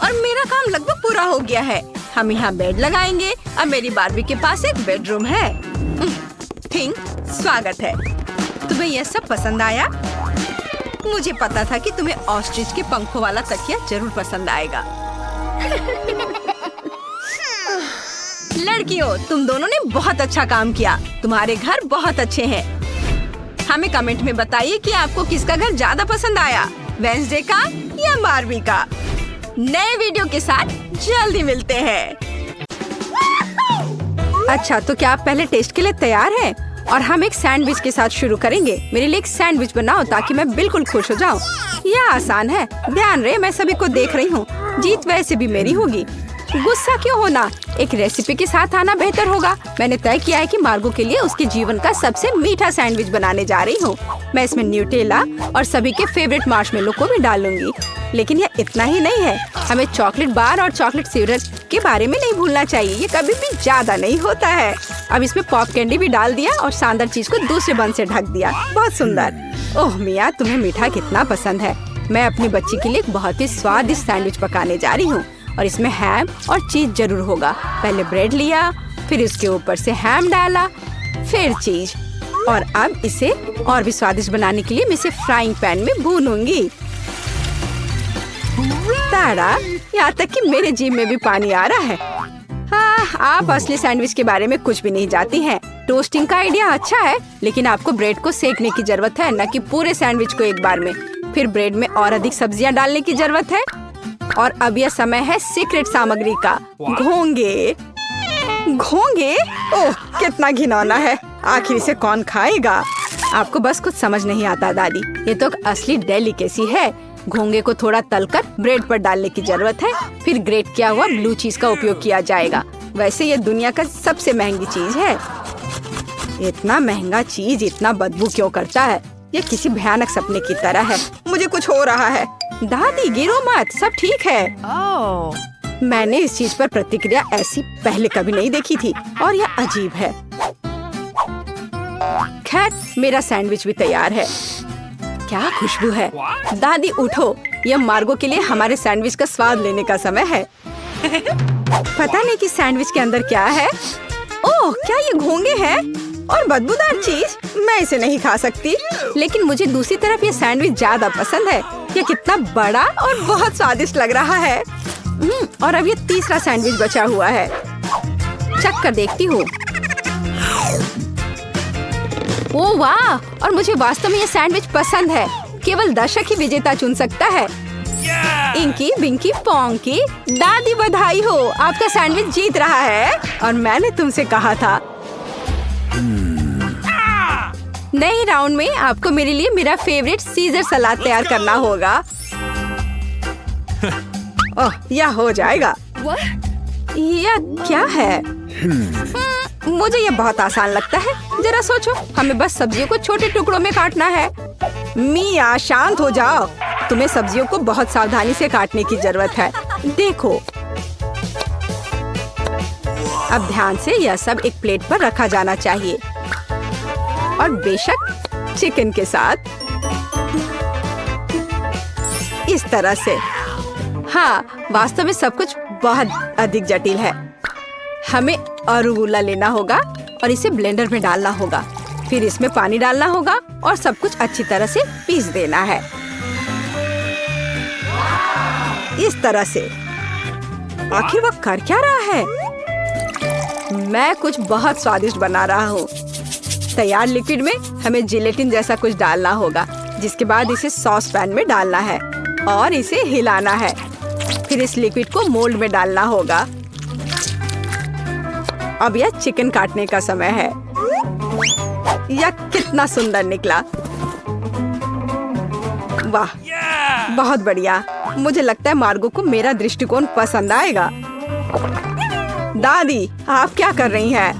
और मेरा काम लगभग पूरा हो गया है। हम यहाँ बेड लगाएंगे। अब मेरी बारबी के पास एक बेडरूम है। थिंक, स्वागत है। तुम्हें यह सब पसंद आया? मुझे पता था कि तुम्हें ऑस्ट्रिच के पंखों वाला तकिया जरूर पसंद आएगा। लड़कियों, तुम दोनों ने बहुत अच्छा काम किया। तुम्हारे घर बहुत अच्छे हैं। हमें कमेंट में बताइए कि आपको किसका घर ज्यादा पसंद आया, वेंसडे का या बारबी का। नए वीडियो के साथ जल्दी मिलते हैं। अच्छा, तो क्या आप पहले टेस्ट के लिए तैयार हैं? और हम एक सैंडविच के साथ शुरू करेंगे। मेरे लिए एक सैंडविच बनाओ ताकि मैं बिल्कुल खुश हो जाऊं। यह आसान है। ध्यान रहे, मैं सभी को देख रही हूँ। जीत वैसे भी मेरी होगी। गुस्सा क्यों होना? एक रेसिपी के साथ आना बेहतर होगा। मैंने तय किया है कि मार्गो के लिए उसके जीवन का सबसे मीठा सैंडविच बनाने जा रही हूँ। मैं इसमें न्यूटेला और सभी के फेवरेट मार्शमेलो को भी डालूंगी। लेकिन यह इतना ही नहीं है। हमें चॉकलेट बार और चॉकलेट सिरप के बारे में नहीं भूलना चाहिए। ये कभी भी ज्यादा नहीं होता है। अब इसमें पॉप कैंडी भी डाल दिया और शानदार चीज को दूसरे बन से ढक दिया। बहुत सुंदर। ओह मिया, तुम्हें मीठा कितना पसंद है। मैं अपनी बच्ची के लिए एक बहुत ही स्वादिष्ट सैंडविच पकाने जा रही हूँ और इसमें हैम और चीज जरूर होगा। पहले ब्रेड लिया, फिर इसके ऊपर से हैम डाला, फिर चीज। और अब इसे और भी स्वादिष्ट बनाने के लिए मैं इसे फ्राइंग पैन में भूनूंगी। तारा, यहाँ तक कि मेरे जीभ में भी पानी आ रहा है। हाँ, आप असली सैंडविच के बारे में कुछ भी नहीं जानती हैं। टोस्टिंग का आइडिया अच्छा है, लेकिन आपको ब्रेड को सेकने की जरूरत है, न कि पूरे सैंडविच को एक बार में। फिर ब्रेड में और अधिक सब्जियां डालने की जरूरत है। और अब यह समय है सीक्रेट सामग्री का, घोंगे। घोंगे? ओह, कितना घिनौना है। आखिर इसे कौन खाएगा? आपको बस कुछ समझ नहीं आता दादी। ये तो असली डेलिकेसी है। घोंगे को थोड़ा तलकर ब्रेड पर डालने की जरूरत है। फिर ग्रेट किया हुआ ब्लू चीज का उपयोग किया जाएगा। वैसे ये दुनिया का सबसे महंगी चीज है। इतना महंगा चीज इतना बदबू क्यों करता है? ये किसी भयानक सपने की तरह है। मुझे कुछ हो रहा है। दादी, गिरो मत, सब ठीक है। मैंने इस चीज पर प्रतिक्रिया ऐसी पहले कभी नहीं देखी थी और यह अजीब है। खैर, मेरा सैंडविच भी तैयार है। क्या खुशबू है। दादी उठो, यह मार्गो के लिए हमारे सैंडविच का स्वाद लेने का समय है। पता नहीं कि सैंडविच के अंदर क्या है। ओह, क्या ये घोंगे हैं और बदबूदार चीज? मैं इसे नहीं खा सकती। लेकिन मुझे दूसरी तरफ ये सैंडविच ज्यादा पसंद है। ये कितना बड़ा और बहुत स्वादिष्ट लग रहा है। और अब ये तीसरा सैंडविच बचा हुआ है। चख कर देखती हूँ। ओह वाह! और मुझे वास्तव में ये सैंडविच पसंद है। केवल दर्शक ही विजेता चुन सकता है। इंकी बिंकी पोंकी, दादी बधाई हो, आपका सैंडविच जीत रहा है। और मैंने तुमसे कहा था। नए राउंड में आपको मेरे लिए मेरा फेवरेट सीजर सलाद तैयार करना होगा। ओह, यह हो जाएगा। यह क्या है? मुझे यह बहुत आसान लगता है। जरा सोचो, हमें बस सब्जियों को छोटे टुकड़ों में काटना है। मिया, शांत हो जाओ। तुम्हें सब्जियों को बहुत सावधानी से काटने की जरूरत है। देखो, अब ध्यान से यह सब एक प्लेट पर रखा जाना चाहिए। और बेशक चिकन के साथ इस तरह से। हाँ, वास्तव में सब कुछ बहुत अधिक जटिल है। हमें अरुगुला लेना होगा और इसे ब्लेंडर में डालना होगा। फिर इसमें पानी डालना होगा और सब कुछ अच्छी तरह से पीस देना है, इस तरह से। आखिर वह कर क्या रहा है? मैं कुछ बहुत स्वादिष्ट बना रहा हूँ। तैयार लिक्विड में हमें जिलेटिन जैसा कुछ डालना होगा, जिसके बाद इसे सॉस पैन में डालना है और इसे हिलाना है। फिर इस लिक्विड को मोल्ड में डालना होगा। अब यह चिकन काटने का समय है। यह कितना सुंदर निकला! वाह, बहुत बढ़िया। मुझे लगता है मार्गो को मेरा दृष्टिकोण पसंद आएगा। दादी, आप क्या कर रही हैं?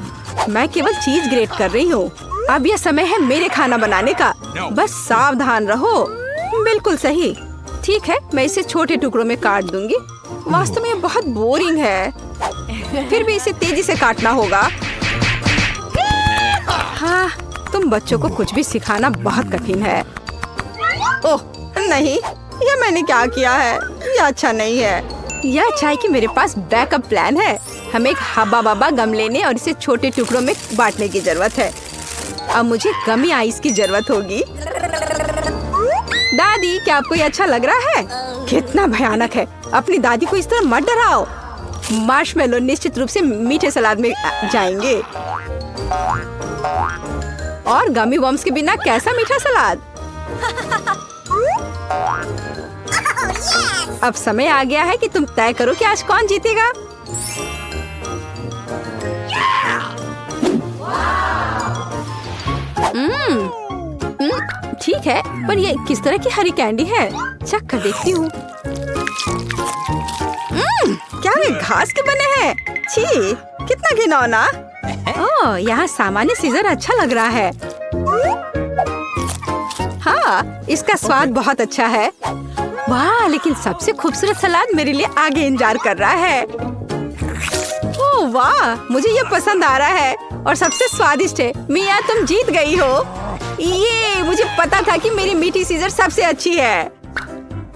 मैं केवल चीज ग्रेट कर रही हूँ। अब यह समय है मेरे खाना बनाने का। बस सावधान रहो। बिल्कुल सही। ठीक है, मैं इसे छोटे टुकड़ों में काट दूंगी। वास्तव में यह बहुत बोरिंग है, फिर भी इसे तेजी से काटना होगा। हाँ, तुम बच्चों को कुछ भी सिखाना बहुत कठिन है। ओह नहीं, यह मैंने क्या किया है? यह अच्छा नहीं है। यह अच्छा है कि मेरे पास बैकअप प्लान है। हमें एक हब्बा बब्बा गम लेने और इसे छोटे टुकड़ों में बांटने की जरूरत है। अब मुझे गमी आइस की जरूरत होगी। दादी, क्या आपको ये अच्छा लग रहा है? कितना भयानक है! अपनी दादी को इस तरह मत डराओ। मार्शमेलो निश्चित रूप से मीठे सलाद में जाएंगे। और गमी बॉम्ब्स के बिना कैसा मीठा सलाद? अब समय आ गया है कि तुम तय करो कि आज कौन जीतेगा। ठीक है, पर ये किस तरह की हरी कैंडी है? चख कर देखती हूँ। क्या वे घास के बने हैं? छी, कितना घिनौना। ओह, यहाँ सामान्य सीजर अच्छा लग रहा है। हाँ, इसका स्वाद बहुत अच्छा है। वाह, लेकिन सबसे खूबसूरत सलाद मेरे लिए आगे इंतजार कर रहा है। ओह वाह, मुझे ये पसंद आ रहा है और सबसे स्वादिष्ट है। मिया, तुम जीत गई हो। ये मुझे पता था कि मेरी मीठी सीजर सबसे अच्छी है।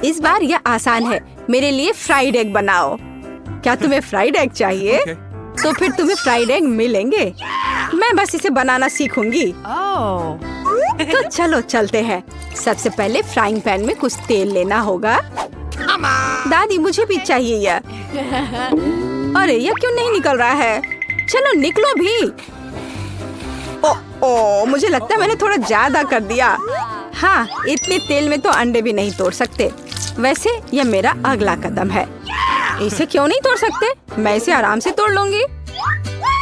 इस बार यह आसान है। मेरे लिए फ्राइड एग बनाओ। क्या तुम्हें फ्राइड एग चाहिए? तो फिर तुम्हें फ्राइड एग मिलेंगे। मैं बस इसे बनाना सीखूंगी। तो चलो चलते हैं। सबसे पहले फ्राइंग पैन में कुछ तेल लेना होगा। दादी, मुझे भी चाहिए यह। अरे, यह क्यों नहीं निकल रहा है? चलो निकलो भी। ओ, मुझे लगता है मैंने थोड़ा ज्यादा कर दिया। हाँ, इतने तेल में तो अंडे भी नहीं तोड़ सकते। वैसे यह मेरा अगला कदम है। इसे क्यों नहीं तोड़ सकते? मैं इसे आराम से तोड़ लूंगी।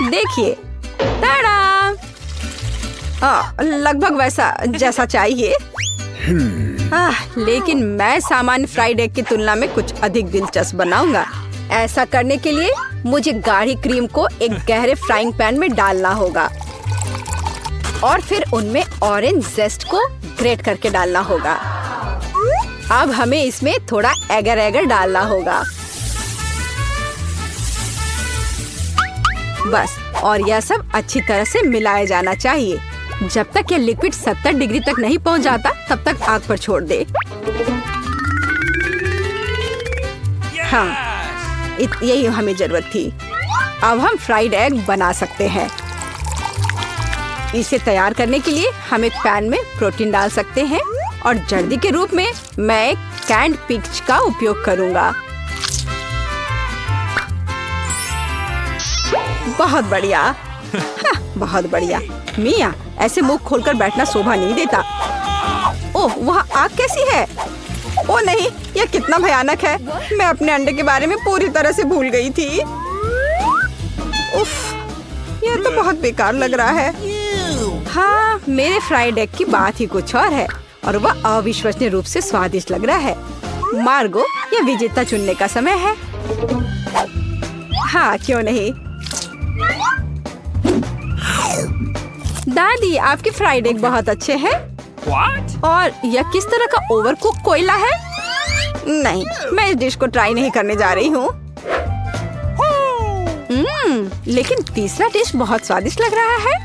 देखिए, ताड़ा! लगभग वैसा जैसा चाहिए। लेकिन मैं सामान्य फ्राइड एग की तुलना में कुछ अधिक दिलचस्प बनाऊंगा। ऐसा करने के लिए मुझे गाढ़ी क्रीम को एक गहरे फ्राइंग पैन में डालना होगा और फिर उनमें ऑरेंज जेस्ट को ग्रेट करके डालना होगा। अब हमें इसमें थोड़ा एगर एगर डालना होगा। बस, और यह सब अच्छी तरह से मिलाया जाना चाहिए। जब तक यह लिक्विड 70 डिग्री तक नहीं पहुंच जाता, तब तक आग पर छोड़ दे। हाँ, यही हमें जरूरत थी। अब हम फ्राइड एग बना सकते हैं। इसे तैयार करने के लिए हम एक पैन में प्रोटीन डाल सकते हैं और जर्दी के रूप में मैं एक कैंड पिच का उपयोग करूंगा। बहुत बढ़िया। हाँ, बहुत बढ़िया। मिया, ऐसे मुंह खोलकर बैठना शोभा नहीं देता। ओह, वहाँ आग कैसी है? ओह नहीं, यह कितना भयानक है। मैं अपने अंडे के बारे में पूरी तरह से भूल गई थी। उफ, यह तो बहुत बेकार लग रहा है। हाँ, मेरे फ्राइड एग की बात ही कुछ और है और वह अविश्वसनीय रूप से स्वादिष्ट लग रहा है। मार्गो, यह विजेता चुनने का समय है। हाँ, क्यों नहीं। दादी, आपके फ्राइड एग बहुत अच्छे हैं। और यह किस तरह का ओवरकुक कोयला है? नहीं, मैं इस डिश को ट्राई नहीं करने जा रही हूँ। लेकिन तीसरा डिश बहुत स्वादिष्ट लग रहा है।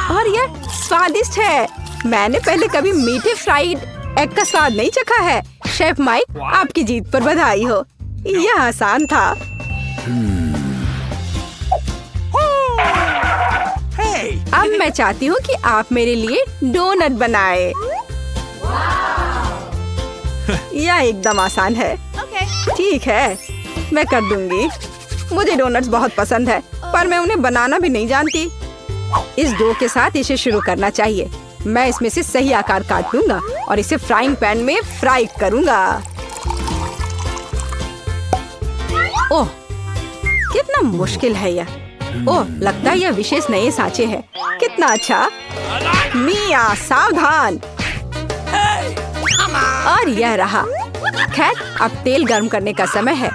और यह स्वादिष्ट है। मैंने पहले कभी मीठे फ्राइड एग का स्वाद नहीं चखा है। शेफ माइक, आपकी जीत पर बधाई हो। यह आसान था। अब मैं चाहती हूँ कि आप मेरे लिए डोनट बनाए। यह एकदम आसान है। ठीक है, मैं कर दूंगी। मुझे डोनट्स बहुत पसंद है, पर मैं उन्हें बनाना भी नहीं जानती। इस डो के साथ इसे शुरू करना चाहिए। मैं इसमें से सही आकार काट लूंगा और इसे फ्राइंग पैन में फ्राई करूंगा। ओह, कितना मुश्किल है यह। ओह, लगता है यह विशेष नए सांचे हैं। कितना अच्छा। मिया, सावधान। और यह रहा। खैर, अब तेल गर्म करने का समय है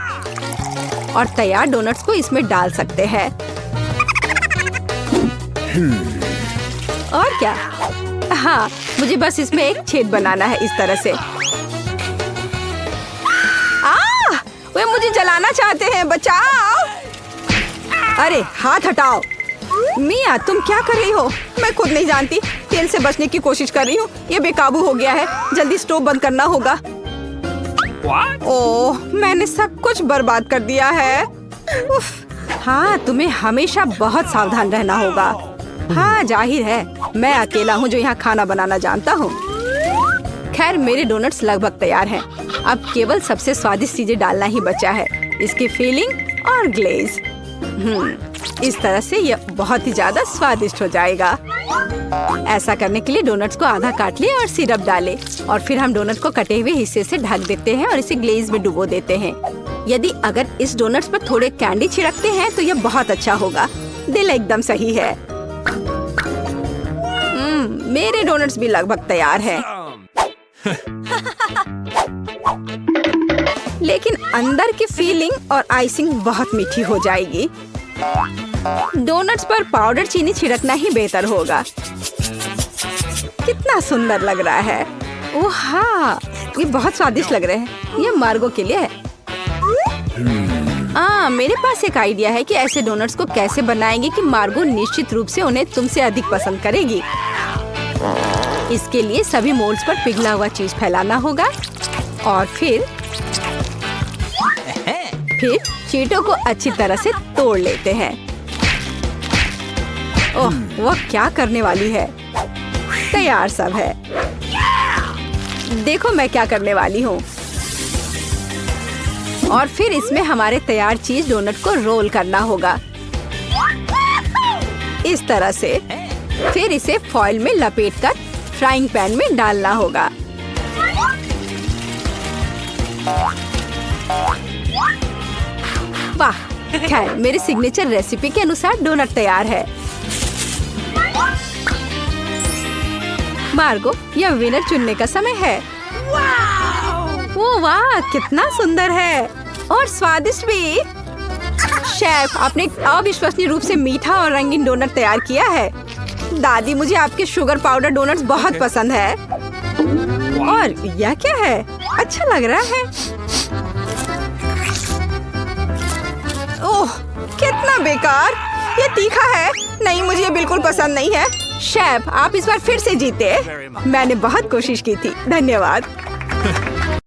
और तैयार डोनट्स को इसमें डाल सकते हैं। और क्या? हाँ, मुझे बस इसमें एक छेद बनाना है इस तरह से। वे मुझे जलाना चाहते हैं, बचाओ। अरे हाथ हटाओ। मिया, तुम क्या कर रही हो? मैं खुद नहीं जानती। तेल से बचने की कोशिश कर रही हूँ। ये बेकाबू हो गया है। जल्दी स्टोव बंद करना होगा। ओह, मैंने सब कुछ बर्बाद कर दिया है। उफ। हाँ, तुम्हें हमेशा बहुत सावधान रहना होगा। हाँ, जाहिर है, मैं अकेला हूँ जो यहाँ खाना बनाना जानता हूँ। खैर, मेरे डोनट्स लगभग तैयार हैं। अब केवल सबसे स्वादिष्ट चीजें डालना ही बचा है। इसकी फिलिंग और ग्लेज। इस तरह से यह बहुत ही ज्यादा स्वादिष्ट हो जाएगा। ऐसा करने के लिए डोनट्स को आधा काट ले और सिरप डालें और फिर हम डोनट को कटे हुए हिस्से से ढक देते हैं और इसे ग्लेज में डुबो देते हैं। यदि अगर इस डोनट्स पर थोड़े कैंडी छिड़कते हैं तो यह बहुत अच्छा होगा। दिल एकदम सही है। मेरे डोनट्स भी लगभग तैयार हैं। लेकिन अंदर की फीलिंग और आइसिंग बहुत मीठी हो जाएगी। डोनट्स पर पाउडर चीनी छिड़कना ही बेहतर होगा। कितना सुंदर लग रहा है। ओह हाँ, ये बहुत स्वादिष्ट लग रहे हैं। ये मार्गो के लिए है। मेरे पास एक आइडिया है कि ऐसे डोनट्स को कैसे बनाएंगे कि मार्गो निश्चित रूप से उन्हें तुमसे अधिक पसंद करेगी। इसके लिए सभी मोल्ड्स पर पिघला हुआ चीज फैलाना होगा और फिर चीटों को अच्छी तरह से तोड़ लेते हैं। ओह, वह क्या करने वाली है। तैयार सब है। देखो मैं क्या करने वाली हूँ। और फिर इसमें हमारे तैयार चीज डोनट को रोल करना होगा इस तरह से। फिर इसे फॉइल में लपेटकर फ्राइंग पैन में डालना होगा। वाह, खैर मेरे सिग्नेचर रेसिपी के अनुसार डोनट तैयार है। मार्गो, यह विनर चुनने का समय है। वाह, कितना सुंदर है और स्वादिष्ट भी। शेफ, आपने अविश्वसनीय रूप से मीठा और रंगीन डोनट तैयार किया है। दादी, मुझे आपके शुगर पाउडर डोनट्स बहुत पसंद है। और यह क्या है? अच्छा लग रहा है। ओह, कितना बेकार। ये तीखा है। नहीं, मुझे ये बिल्कुल पसंद नहीं है। शेफ, आप इस बार फिर से जीते। मैंने बहुत कोशिश की थी। धन्यवाद।